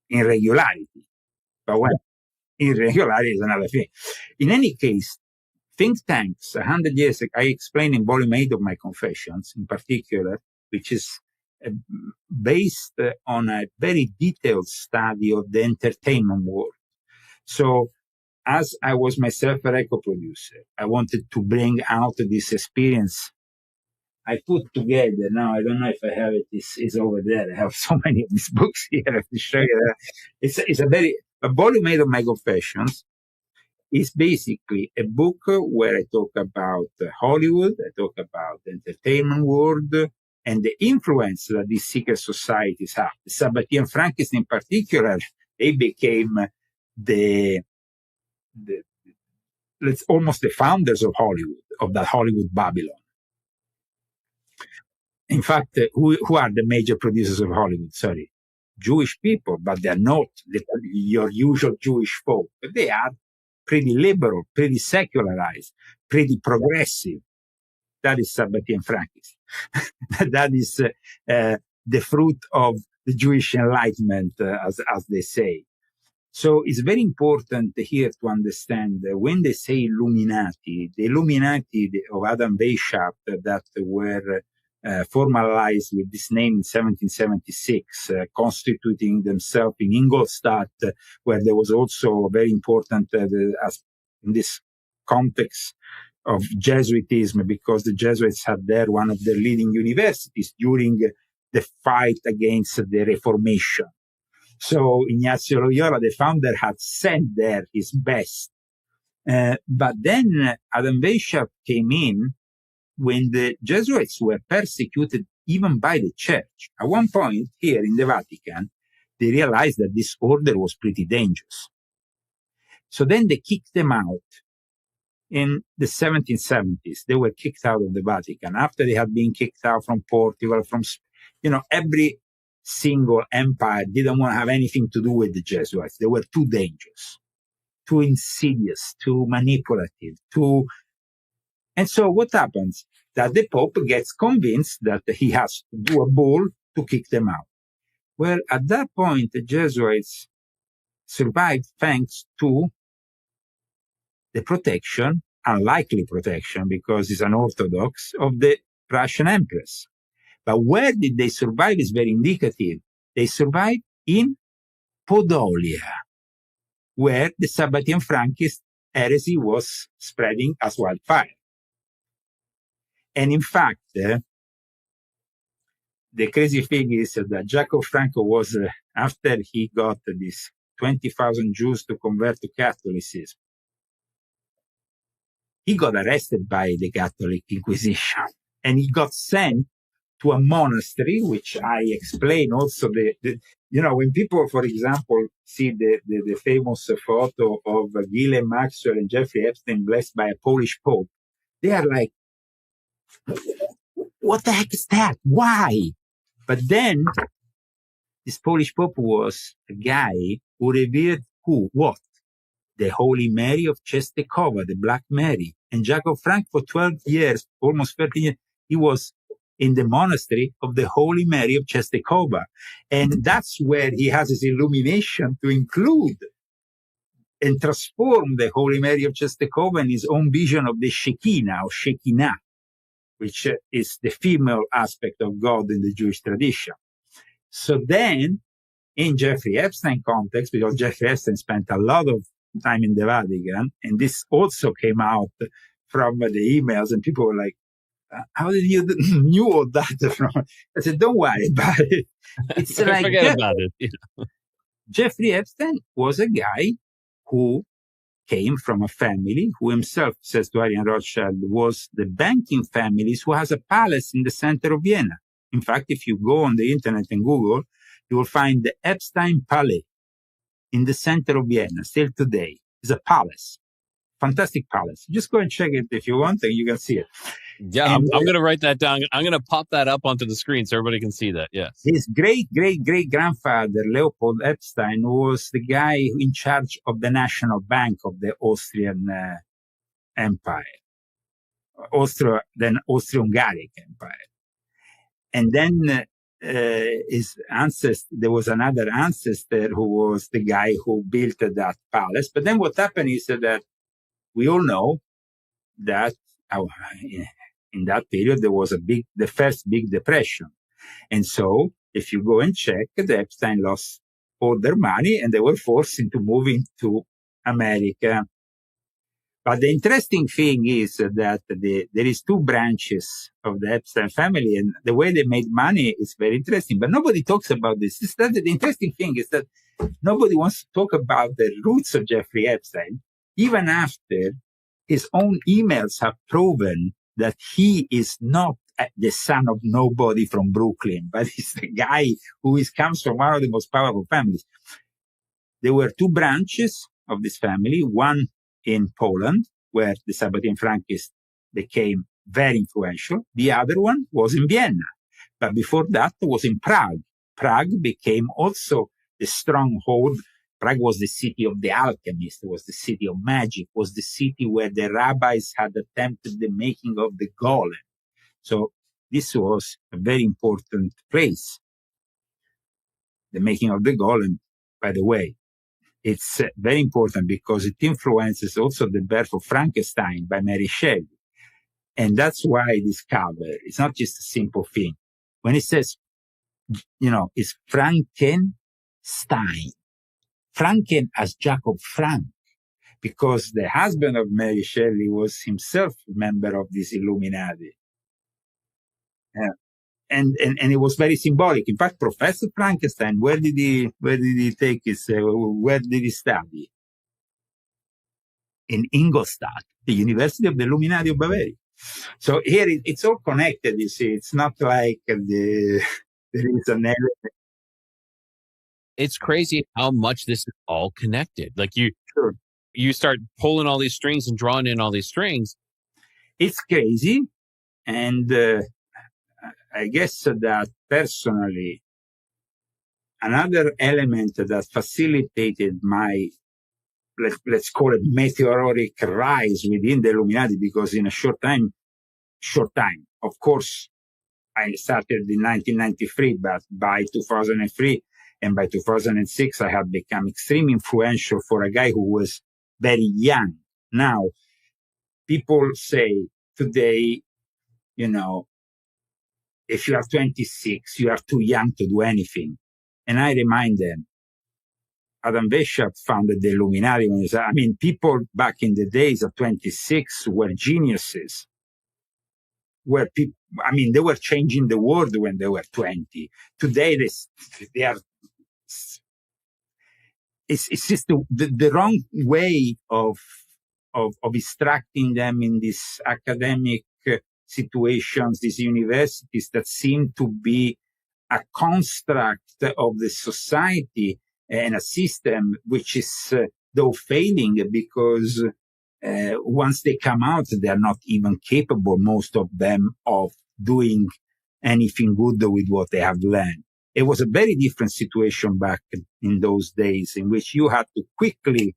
In regularity. But when irregularity is another thing. In any case, think tanks, 100 years ago, I explain in volume 8 of my Confessions in particular, which is based on a very detailed study of the entertainment world. So as I was myself a record producer, I wanted to bring out this experience. I put together, now I don't know if I have it, it's over there. I have so many of these books here. I have to show you that. It's a volume 8 of my Confessions is basically a book where I talk about Hollywood, I talk about the entertainment world, and the influence that these secret societies have. The Sabbatean Frankists in particular, they became almost the founders of Hollywood, of that Hollywood Babylon. In fact, who are the major producers of Hollywood? Sorry, Jewish people, but they're not your usual Jewish folk. But they are pretty liberal, pretty secularized, pretty progressive. That is Sabbatean Frankism. That is the fruit of the Jewish Enlightenment, as they say. So it's very important here to understand that when they say Illuminati, the Illuminati of Adam Weishaupt that were formalized with this name in 1776, constituting themselves in Ingolstadt, where there was also very important, as in this context of Jesuitism, because the Jesuits had there one of their leading universities during the fight against the Reformation. So Ignazio Loyola, the founder, had sent there his best. But then Adam Weishaupt came in when the Jesuits were persecuted even by the church. At one point here in the Vatican, they realized that this order was pretty dangerous. So then they kicked them out. In the 1770s, they were kicked out of the Vatican after they had been kicked out from Portugal, from, every single empire didn't want to have anything to do with the Jesuits. They were too dangerous, too insidious, too manipulative, And so what happens? That the Pope gets convinced that he has to do a bull to kick them out. Well, at that point, the Jesuits survived thanks to the protection, unlikely protection, because he's an Orthodox, of the Russian Empress. But where did they survive is very indicative. They survived in Podolia, where the Sabbatean Frankist heresy was spreading as wildfire. And in fact, the crazy thing is that Jacob Franco was, after he got these 20,000 Jews to convert to Catholicism, he got arrested by the Catholic Inquisition, and he got sent to a monastery, which I explain also when people, for example, see the famous photo of Ghislaine Maxwell and Jeffrey Epstein blessed by a Polish Pope, they are like, what the heck is that? Why? But then this Polish Pope was a guy who revered what? The Holy Mary of Czestochowa, the Black Mary. And Jacob Frank, for 12 years, almost 13 years, he was in the monastery of the Holy Mary of Czestochowa. And that's where he has his illumination to include and transform the Holy Mary of Czestochowa in his own vision of the Shekinah or Shekinah, which is the female aspect of God in the Jewish tradition. So then, in Jeffrey Epstein context, because Jeffrey Epstein spent a lot of time in the Vatican. And this also came out from the emails, and people were like, how did you knew all that from? I said, don't worry about it. It's like forget about it. Yeah. Jeffrey Epstein was a guy who came from a family who himself, says to Arian Rothschild, was the banking families who has a palace in the center of Vienna. In fact, if you go on the internet and Google, you will find the Epstein Palais in the center of Vienna, still today. It's a palace. Fantastic palace. Just go and check it if you want, and you can see it. Yeah, I'm going to write that down. I'm going to pop that up onto the screen so everybody can see that. Yes. His great-great-great-grandfather, Leopold Epstein, was the guy in charge of the National Bank of the Austrian Empire, then Austro-Hungaric Empire. And then his ancestor, there was another ancestor who was the guy who built that palace. But then what happened is that we all know that in that period there was the first big depression. And so if you go and check, the Epstein lost all their money and they were forced into moving to America. But the interesting thing is that there is two branches of the Epstein family, and the way they made money is very interesting. But nobody talks about this. The interesting thing is that nobody wants to talk about the roots of Jeffrey Epstein, even after his own emails have proven that he is not the son of nobody from Brooklyn, but he's the guy who comes from one of the most powerful families. There were two branches of this family, one in Poland, where the Sabbatean Frankists became very influential. The other one was in Vienna. But before that, it was in Prague. Prague became also the stronghold. Prague was the city of the alchemists, was the city of magic, was the city where the rabbis had attempted the making of the golem. So this was a very important place. The making of the golem, by the way, it's very important because it influences also the birth of Frankenstein by Mary Shelley. And that's why this cover, it's not just a simple thing. When it says, it's Frankenstein, Franken as Jacob Frank, because the husband of Mary Shelley was himself a member of this Illuminati. And it was very symbolic. In fact, Professor Frankenstein, where did he take where did he study? In Ingolstadt, the University of the Illuminati of Bavaria. So here it's all connected, you see. It's not like there is an element. It's crazy how much this is all connected. Like Sure. You start pulling all these strings and drawing in all these strings. It's crazy. And I guess that personally, another element that facilitated my, let's call it meteoric rise within the Illuminati, because in a short time, of course, I started in 1993, but by 2003 and by 2006, I had become extremely influential for a guy who was very young. Now, people say today, if you are 26, you are too young to do anything. And I remind them, Adam Weishaupt founded the Illuminati. People back in the days of 26 were geniuses. They were changing the world when they were 20. Today, they are. It's just the wrong way of extracting them in these academic situations, these universities that seem to be a construct of the society and a system which is though failing, because once they come out, they are not even capable, most of them, of doing anything good with what they have learned. It was a very different situation back in those days, in which you had to quickly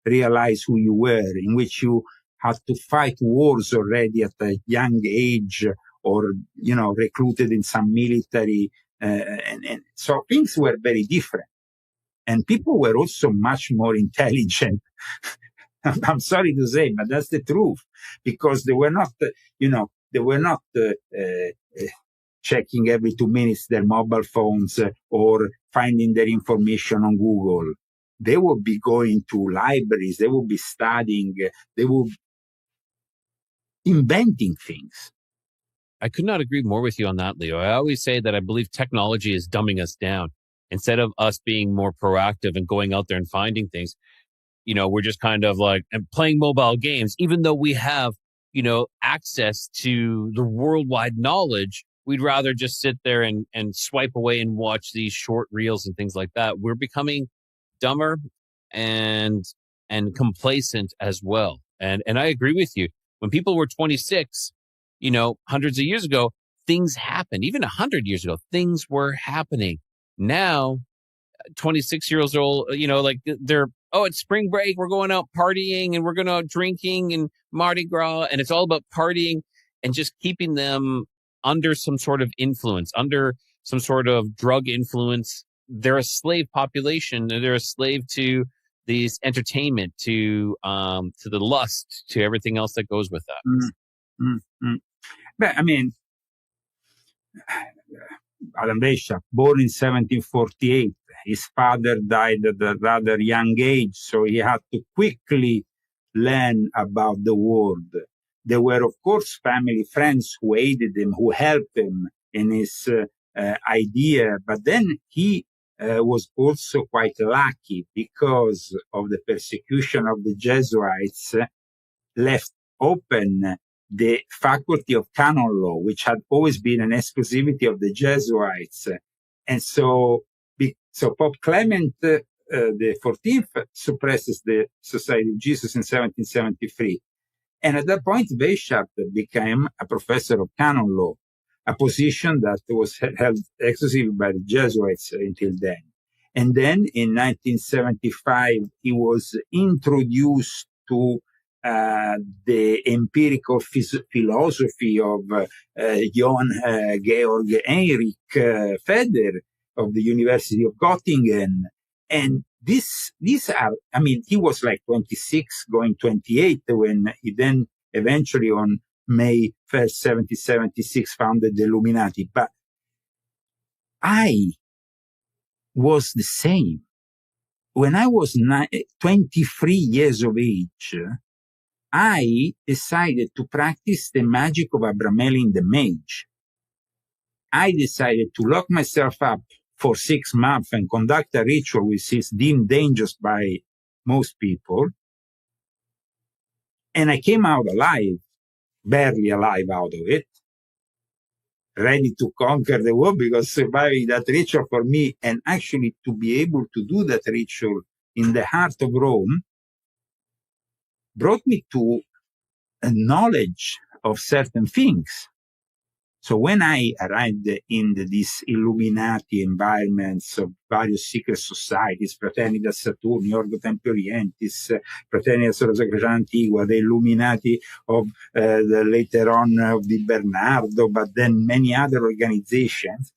realize who you were, in which you had to fight wars already at a young age, or, recruited in some military. And so things were very different. And people were also much more intelligent. I'm sorry to say, but that's the truth, because they were not, checking every 2 minutes their mobile phones or finding their information on Google. they would be going to libraries, they would be studying, they would inventing things. I could not agree more with you on that, Leo. I always say that I believe technology is dumbing us down. Instead of us being more proactive and going out there and finding things, we're just kind of like and playing mobile games, even though we have, access to the worldwide knowledge. We'd rather just sit there and swipe away and watch these short reels and things like that. We're becoming dumber and complacent as well. And I agree with you. When people were 26, hundreds of years ago, things happened. Even 100 years ago, things were happening. Now, 26-year-olds are all, it's spring break. We're going out partying and we're going out drinking and Mardi Gras. And it's all about partying and just keeping them under some sort of influence, under some sort of drug influence. They're a slave population. They're a slave to these entertainment, to the lust, to everything else that goes with that. But I mean, Adam Weishaupt, born in 1748, his father died at a rather young age, so he had to quickly learn about the world. There were, of course, family friends who aided him, who helped him in his idea, but then he was also quite lucky because of the persecution of the Jesuits, left open the faculty of canon law, which had always been an exclusivity of the Jesuits. And so Pope Clement the 14th suppresses the Society of Jesus in 1773. And at that point, Weishaupt became a professor of canon law, a position that was held exclusively by the Jesuits until then. And then in 1975, he was introduced to the empirical philosophy of Johann Georg Heinrich Feder of the University of Göttingen. And these are, I mean, he was like 26, going 28 when he then eventually on May 1st, 1776 founded the Illuminati. But I was the same. When I was 23 years of age, I decided to practice the magic of Abramelin the Mage. I decided to lock myself up for 6 months and conduct a ritual which is deemed dangerous by most people. And I came out alive, barely alive out of it, ready to conquer the world, because surviving that ritual for me and actually to be able to do that ritual in the heart of Rome brought me to a knowledge of certain things. So when I arrived in these Illuminati environments of various secret societies, Fraternidad Saturni, Ordo Templi Orientis, Fraternidad Soror Sacra Antigua, the Illuminati of the later on of Di Bernardo, but then many other organizations,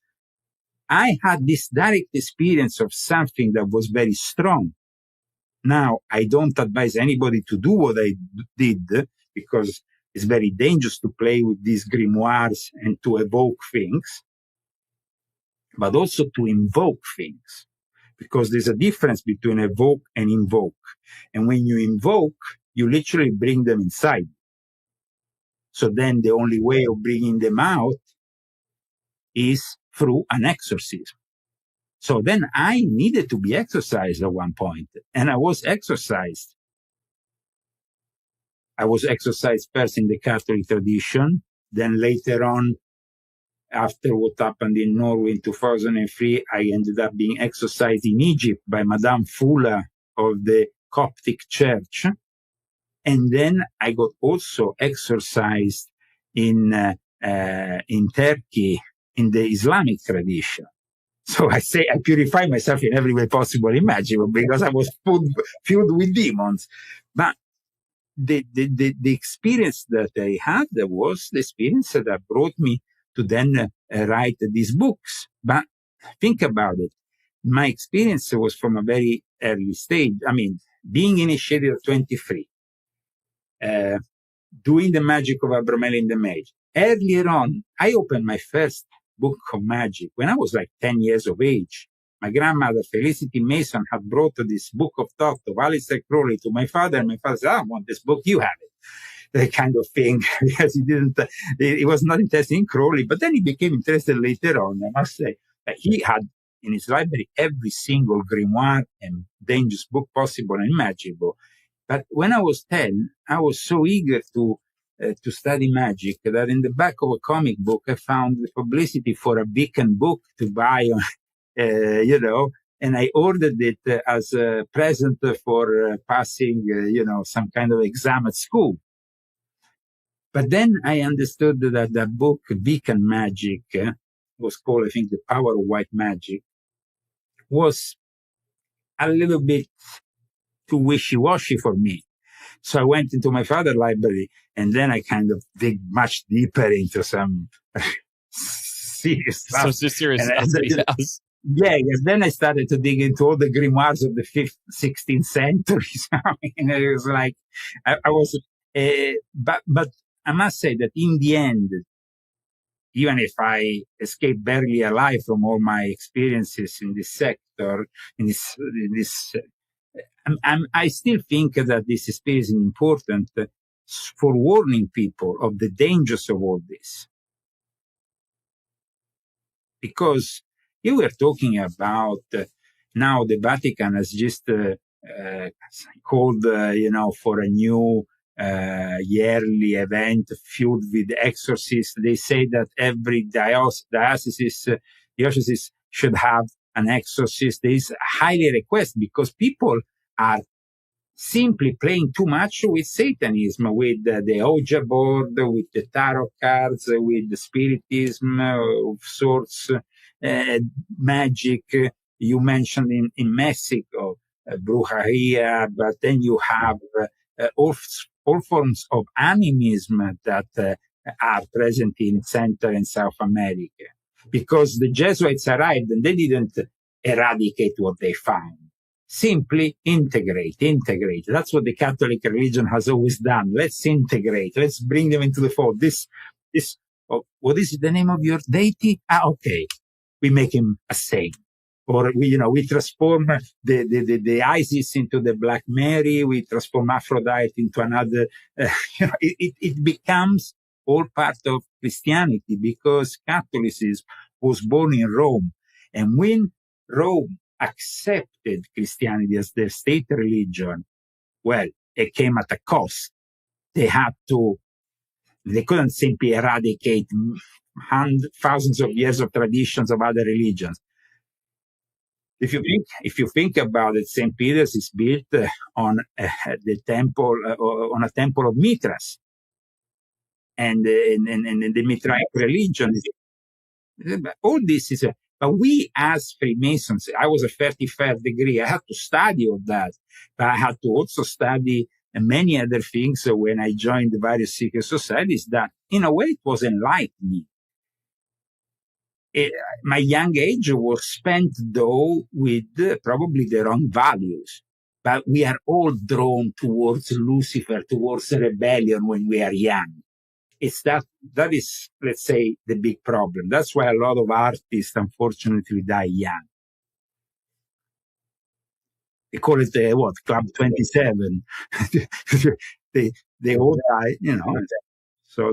I had this direct experience of something that was very strong. Now, I don't advise anybody to do what I did, because it's very dangerous to play with these grimoires and to evoke things, but also to invoke things, because there's a difference between evoke and invoke. And when you invoke, you literally bring them inside. So then the only way of bringing them out is through an exorcism. So then I needed to be exorcised at one point, and I was exorcised. I was exorcised first in the Catholic tradition, then later on, after what happened in Norway in 2003, I ended up being exorcised in Egypt by Madame Fula of the Coptic Church. And then I got also exorcised in Turkey in the Islamic tradition. So I say I purify myself in every way possible and imaginable, because I was filled with demons. But the experience that I had was the experience that brought me to then write these books. But think about it. My experience was from a very early stage. I mean, being initiated at 23, doing the magic of Abramelin the Mage. Earlier on, I opened my first book of magic when I was like 10 years of age. my grandmother, Felicity Mason, had brought this book of thought of Aleister Crowley to my father, and my father said, I want this book, you have it. That kind of thing, because he was not interested in Crowley, but then he became interested later on. I must say that he had in his library every single grimoire and dangerous book possible and imaginable. But when I was 10, I was so eager to study magic that in the back of a comic book, I found the publicity for a Beacon book to buy, and I ordered it as a present for passing, some kind of exam at school. But then I understood that the book, Beacon Magic, was called, I think, The Power of White Magic, was a little bit too wishy-washy for me. So I went into my father's library, and then I kind of dig much deeper into some serious stuff. So serious stuff. Yeah, then I started to dig into all the grimoires of the 5th, 16th centuries. And it was like, but I must say that in the end, even if I escaped barely alive from all my experiences in this sector, I still think that this experience is important for warning people of the dangers of all this. Because you were talking about now the Vatican has just called, for a new yearly event filled with exorcists. They say that every diocese should have an exorcist. There is highly requested because people are simply playing too much with Satanism, with the Ouija board, with the tarot cards, with the spiritism of sorts, magic. You mentioned in Mexico, brujeria, but then you have all forms of animism that are present in Central and South America. Because the Jesuits arrived and they didn't eradicate what they found. Simply integrate. That's what the Catholic religion has always done. Let's integrate. Let's bring them into the fold. What is the name of your deity? Okay. We make him a saint. Or we transform the Isis into the Black Mary. We transform Aphrodite into another. It becomes all part of Christianity because Catholicism was born in Rome. And when Rome accepted Christianity as their state religion, well, it came at a cost. They couldn't simply eradicate thousands of years of traditions of other religions. If you think about it, St. Peter's is built on the temple, on a temple of Mithras. And the Mithraic religion. All this is, but we as Freemasons, I was a 33rd degree. I had to study all that, but I had to also study many other things when I joined the various secret societies that, in a way, it was enlightening. My young age was spent, though, with probably the wrong values. But we are all drawn towards Lucifer, towards rebellion when we are young. It's that is, let's say, the big problem. That's why a lot of artists, unfortunately, die young. They call it Club 27. they all die, So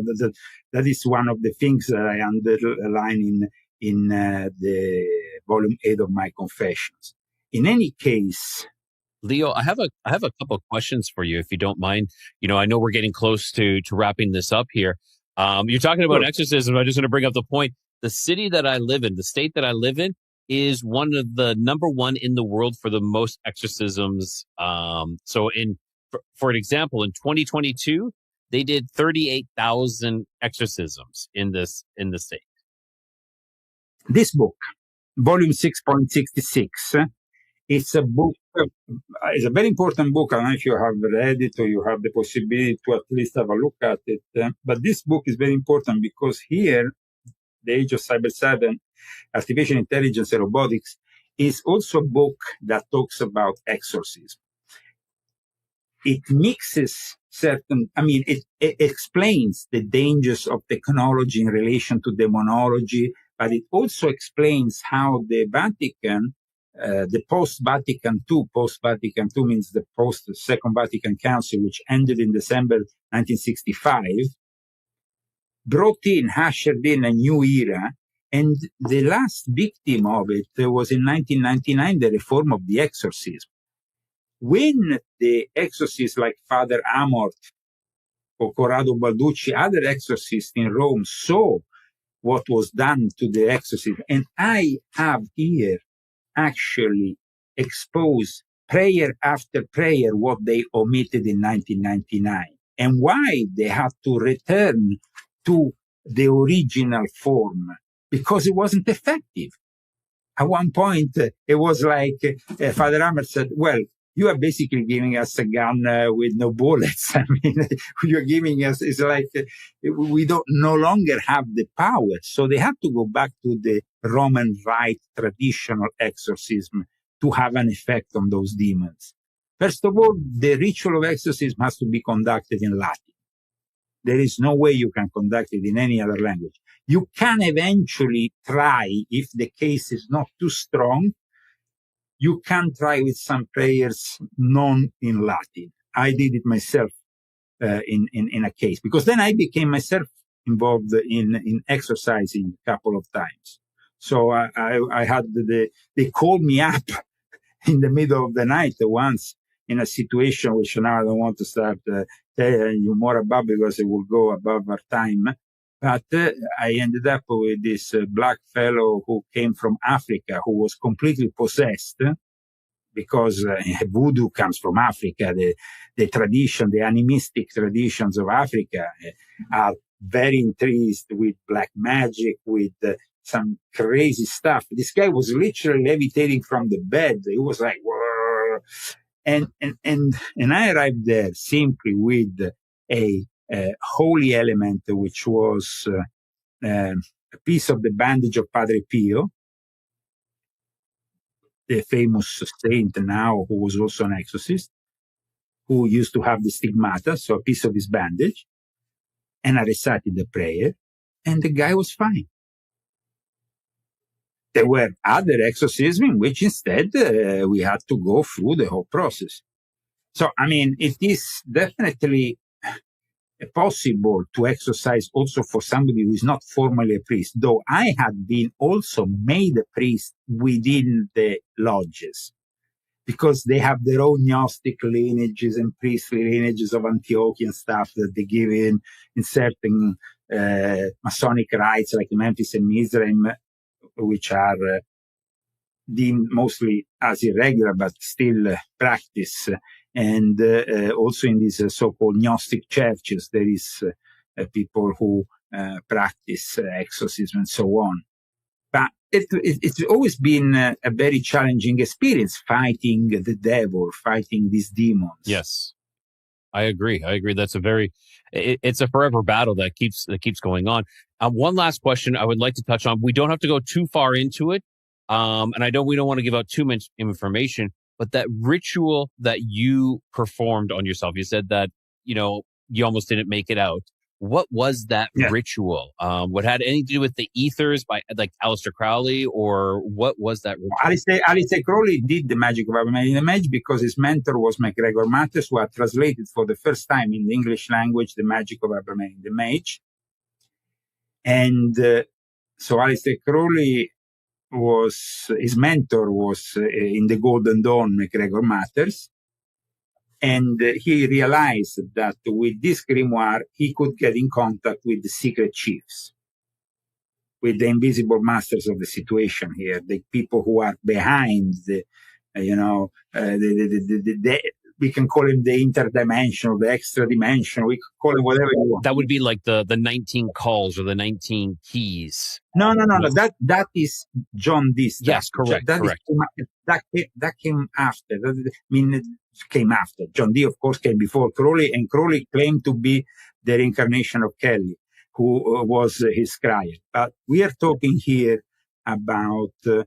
that is one of the things that I underline in the volume 8 of my Confessions. In any case, Leo, I have a couple of questions for you, if you don't mind. I know we're getting close to wrapping this up here. You're talking about exorcism. I just want to bring up the point. The city that I live in, the state that I live in, is one of the number one in the world for the most exorcisms. So for an example, in 2022, they did 38,000 exorcisms in the state. This book, volume 6.66, it's a book. It's a very important book. I don't know if you have read it or you have the possibility to at least have a look at it. But this book is very important because here, The Age of Cyber 7, Artificial Intelligence and Robotics, is also a book that talks about exorcism. It mixes it explains the dangers of technology in relation to demonology, but it also explains how the Vatican the post-Vatican II means the post-Second Vatican Council, which ended in December 1965, ushered in a new era. And the last victim of it was in 1999, the reform of the exorcism. When the exorcists like Father Amort or Corrado Balducci, other exorcists in Rome, saw what was done to the exorcism, and I have here actually exposed prayer after prayer what they omitted in 1999 and why they had to return to the original form, because it wasn't effective. At one point, it was like Father Amort said, well, you are basically giving us a gun with no bullets. I mean, you're giving us, it's like we don't no longer have the power. So they have to go back to the Roman Rite traditional exorcism to have an effect on those demons. First of all, the ritual of exorcism has to be conducted in Latin. There is no way you can conduct it in any other language. You can eventually try, if the case is not too strong, you can try with some prayers known in Latin. I did it myself in a case, because then I became myself involved in exercising a couple of times. So I had they called me up in the middle of the night once in a situation which now I don't want to start telling you more about because it will go above our time. But I ended up with this black fellow who came from Africa, who was completely possessed, because voodoo comes from Africa. The tradition, the animistic traditions of Africa are very intrigued with black magic, with some crazy stuff. This guy was literally levitating from the bed. It was like, whoa. And I arrived there simply with a holy element, which was a piece of the bandage of Padre Pio, the famous saint now, who was also an exorcist, who used to have the stigmata, so a piece of his bandage, and I recited the prayer, and the guy was fine. There were other exorcisms in which instead we had to go through the whole process. So, I mean, it is definitely possible to exorcise also for somebody who is not formally a priest, though I had been also made a priest within the lodges, because they have their own Gnostic lineages and priestly lineages of Antiochian stuff that they give in certain Masonic rites like Memphis and Mizraim, which are deemed mostly as irregular, but still practice. And also in these so-called Gnostic churches, there is people who practice exorcism and so on. But it's always been a very challenging experience, fighting the devil, fighting these demons. Yes, I agree. That's it's a forever battle that keeps going on. One last question I would like to touch on. We don't have to go too far into it. And we don't want to give out too much information, but that ritual that you performed on yourself, you said that, you almost didn't make it out. What was that ritual? What had anything to do with the ethers by like Aleister Crowley, or what was that ritual? Aleister Crowley did the magic of Abraham in the Mage because his mentor was MacGregor Matters, who had translated for the first time in the English language the magic of Abraham in the Mage. And so Aleister Crowley his mentor was in the Golden Dawn, MacGregor Matters. And he realized that with this grimoire, he could get in contact with the secret chiefs, with the invisible masters of the situation here, the people who are behind we can call him the interdimensional, the extra dimensional. We can call him whatever you want. That would be like the 19 calls or the 19 keys. No. That is John Dees. Yes, correct. That came after. Came after. John Dee, of course, came before Crowley, and Crowley claimed to be the reincarnation of Kelly, who was his scribe. But we are talking here about the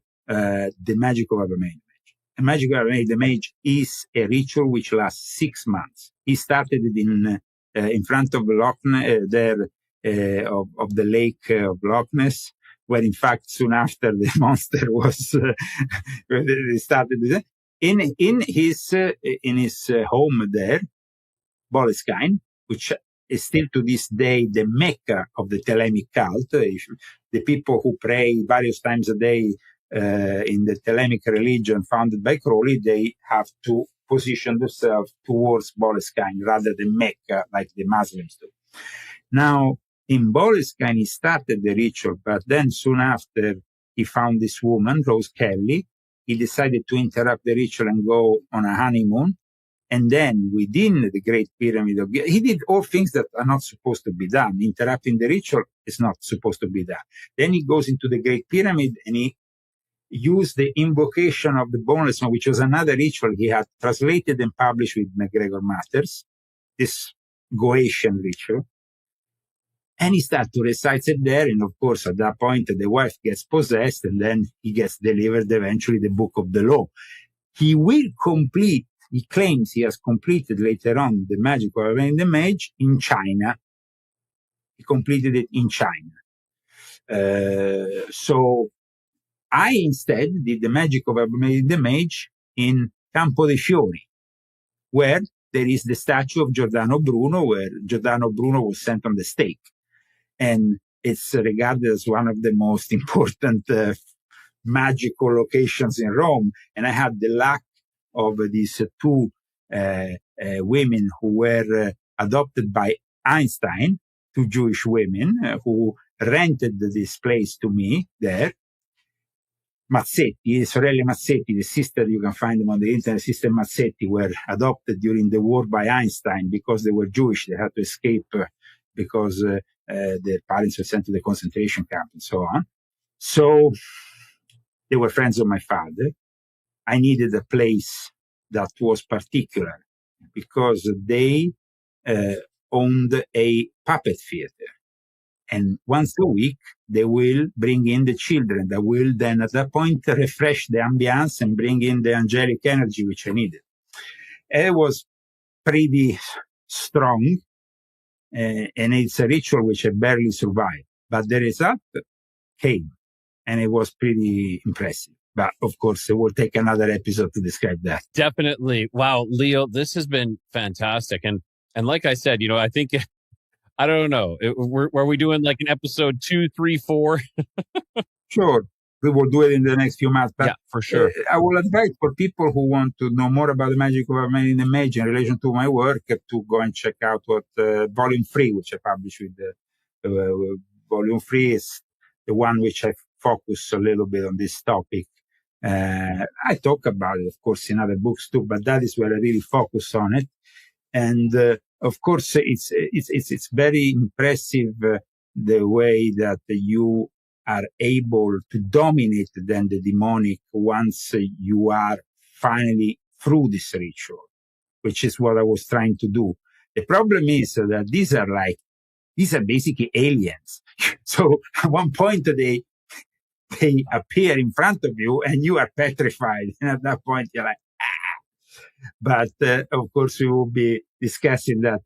magic of Abraham. The magic of the Mage is a ritual which lasts 6 months. He started it in front of Loch Ness, of the lake of Loch Ness, where in fact soon after the monster was they started in his home there, Boleskine, which is still to this day the Mecca of the Thelemic cult. The people who pray various times a day in the Thelemic religion founded by Crowley, they have to position themselves towards Boleskine rather than Mecca like the Muslims do. Now, in Boleskine, he started the ritual, but then soon after he found this woman, Rose Kelly. He decided to interrupt the ritual and go on a honeymoon. And then within the Great Pyramid of Giza, he did all things that are not supposed to be done. Interrupting the ritual is not supposed to be done. Then he goes into the Great Pyramid and he used the invocation of the Boneless One, which was another ritual he had translated and published with MacGregor Matters, this Goetian ritual. And he started to recite it there. And of course, at that point, the wife gets possessed and then he gets delivered eventually the Book of the Law. He claims he has completed later on the magic of the mage in China. He completed it in China. So I instead did the magic of the mage in Campo dei Fiori, where there is the statue of Giordano Bruno, where Giordano Bruno was sent on the stake. And it's regarded as one of the most important magical locations in Rome. And I had the luck of these two women who were adopted by Einstein, two Jewish women who rented this place to me there. Mazzetti, Sorelle Mazzetti, the sister, you can find them on the internet, Sister Mazzetti, were adopted during the war by Einstein because they were Jewish. They had to escape because their parents were sent to the concentration camp and so on. So they were friends of my father. I needed a place that was particular because they owned a puppet theater. And once a week, they will bring in the children that will then at that point refresh the ambience and bring in the angelic energy which I needed. It was pretty strong, and it's a ritual which I barely survived. But the result came, and it was pretty impressive. But of course, it will take another episode to describe that. Definitely. Wow, Leo, this has been fantastic. And like I said, I think, I don't know, were we doing like an episode 2, 3, 4? Sure. We will do it in the next few months. But, yeah, for sure. I will advise for people who want to know more about the magic of a man in the mage in relation to my work to go and check out what Volume 3, which I published with Volume 3 is the one which I focus a little bit on this topic. I talk about it, of course, in other books too, but that is where I really focus on it. And of course, it's very impressive the way that you are able to dominate then the demonic once you are finally through this ritual, which is what I was trying to do. The problem is that these are basically aliens. So at one point they appear in front of you and you are petrified. And at that point you're like, ah! But of course we will be discussing that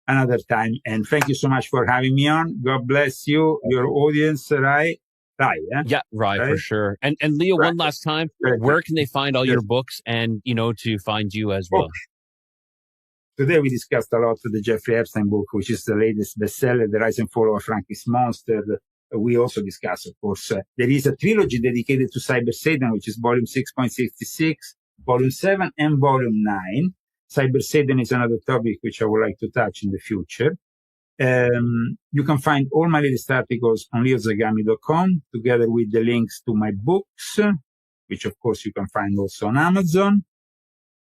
another time. And thank you so much for having me on. God bless you, your audience, Rai. Yeah, Rai, for sure. And Leo, one last time, where can they find all your books and, to find you as well? Today we discussed a lot of the Jeffrey Epstein book, which is the latest bestseller, The Rise and Fall of Frankie's Monster. We also discussed, of course, there is a trilogy dedicated to Cyber Satan, which is volume 6.66, volume 7, and volume 9. Cyber Satan is another topic which I would like to touch in the future. You can find all my latest articles on leozagami.com, together with the links to my books, which of course you can find also on Amazon.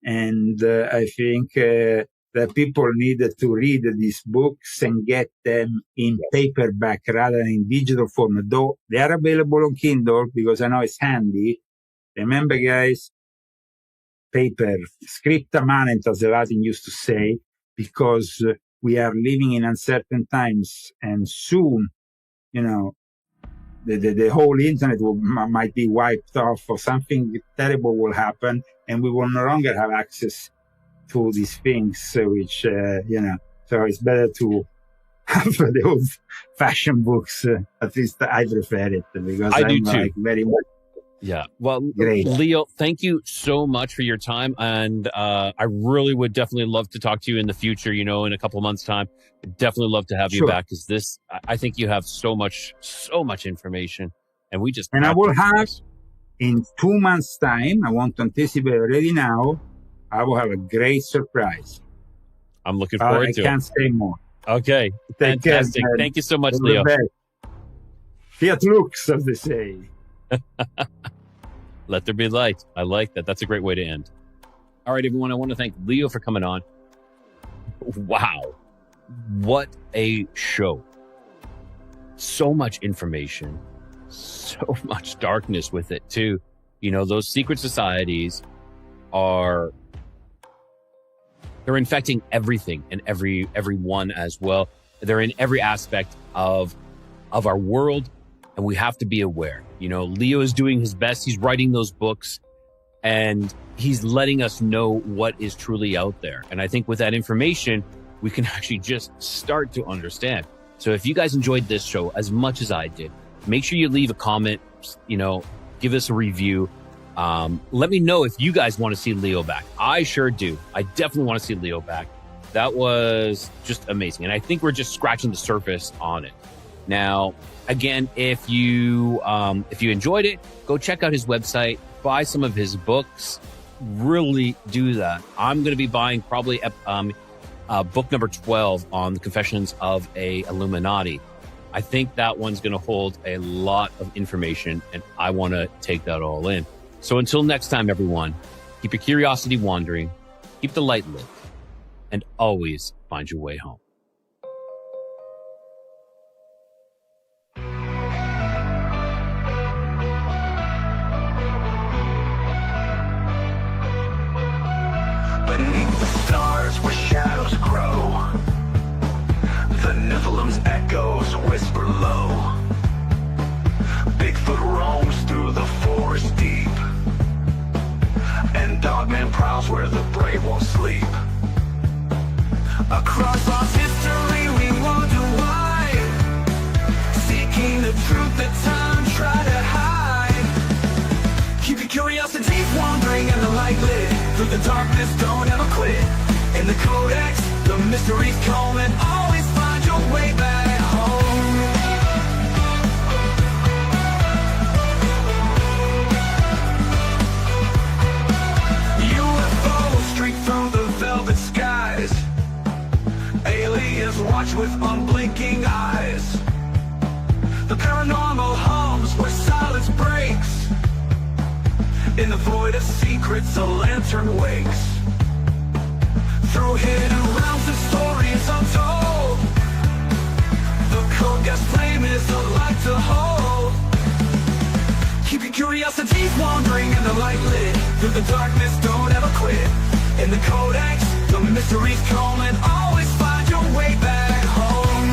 And I think that people needed to read these books and get them in paperback rather than in digital form, though they are available on Kindle because I know it's handy. Remember, guys, paper, scripta manent, as the Latin used to say, because we are living in uncertain times, and soon, the whole internet might be wiped off, or something terrible will happen, and we will no longer have access to these things, which, so it's better to have the old-fashioned books. At least I prefer it because I do too. Like very much. Yeah. Well, Great. Leo, thank you so much for your time. And I really would definitely love to talk to you in the future, in a couple of months' time. I'd definitely love to have you back because I think you have so much information. And we just. And I will have, in 2 months' time, I want to anticipate already now, I will have a great surprise. I'm looking forward to it. I can't say more. Okay. Fantastic. Thank you so much, Leo. Fiat lux, as they say. Let there be light. I like that. That's a great way to end. All right, everyone. I want to thank Leo for coming on. Wow. What a show. So much information. So much darkness with it, too. Those secret societies they're infecting everything and everyone as well. They're in every aspect of our world, and we have to be aware. Leo is doing his best. He's writing those books, and he's letting us know what is truly out there. And I think with that information, we can actually just start to understand. So if you guys enjoyed this show as much as I did, make sure you leave a comment, give us a review. Let me know if you guys want to see Leo back. I sure do. I definitely want to see Leo back. That was just amazing. And I think we're just scratching the surface on it. Now, again, if you enjoyed it, go check out his website, buy some of his books. Really do that. I'm going to be buying probably book number 12 on the Confessions of a Illuminati. I think that one's going to hold a lot of information, and I want to take that all in. So until next time, everyone, keep your curiosity wandering, keep the light lit, and always find your way home. Beneath the stars where shadows grow, the Nephilim's echoes whisper low. Bigfoot roams through the forest deep, and Dogman prowls where the brave won't sleep. Across lost history we wonder why, seeking the truth that time tried to hide. Keep your curiosities wandering and the light lit, through the darkness don't ever quit. In the Codex, the mysteries come, and always find your way back home. UFOs streak through the velvet skies, aliens watch with unblinking eyes. The paranormal hums where silence breaks, in the void of secrets a lantern wakes. Through hidden realms and stories untold, the Codex flame is a light to hold. Keep your curiosities wandering and the light lit, through the darkness don't ever quit. In the Codex, the mysteries come, and always find your way back home.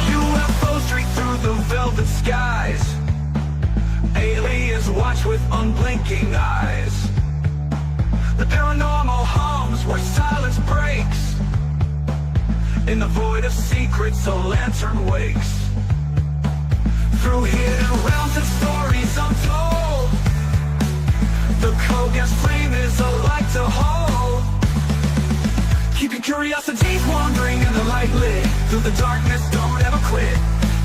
UFOs streak through the velvet skies, aliens watch with unblinking eyes. The paranormal hums where silence breaks, in the void of secrets a lantern wakes. Through hidden realms and stories untold, the Codex flame is a light to hold. Keep your curiosities wandering and the light lit, through the darkness don't ever quit.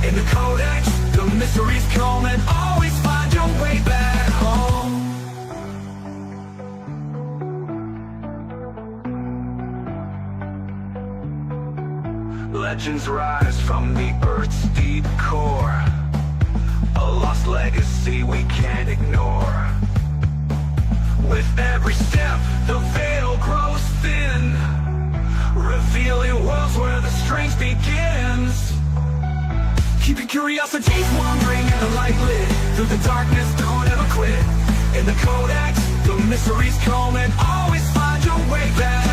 In the Codex, the mysteries come, and always find your way back home. Legends rise from the Earth's deep core, a lost legacy we can't ignore. With every step, the veil grows thin, revealing worlds where the strange begins. Keep your curiosities wandering and the light lit, through the darkness don't ever quit. In the Codex, the mysteries come, and always find your way back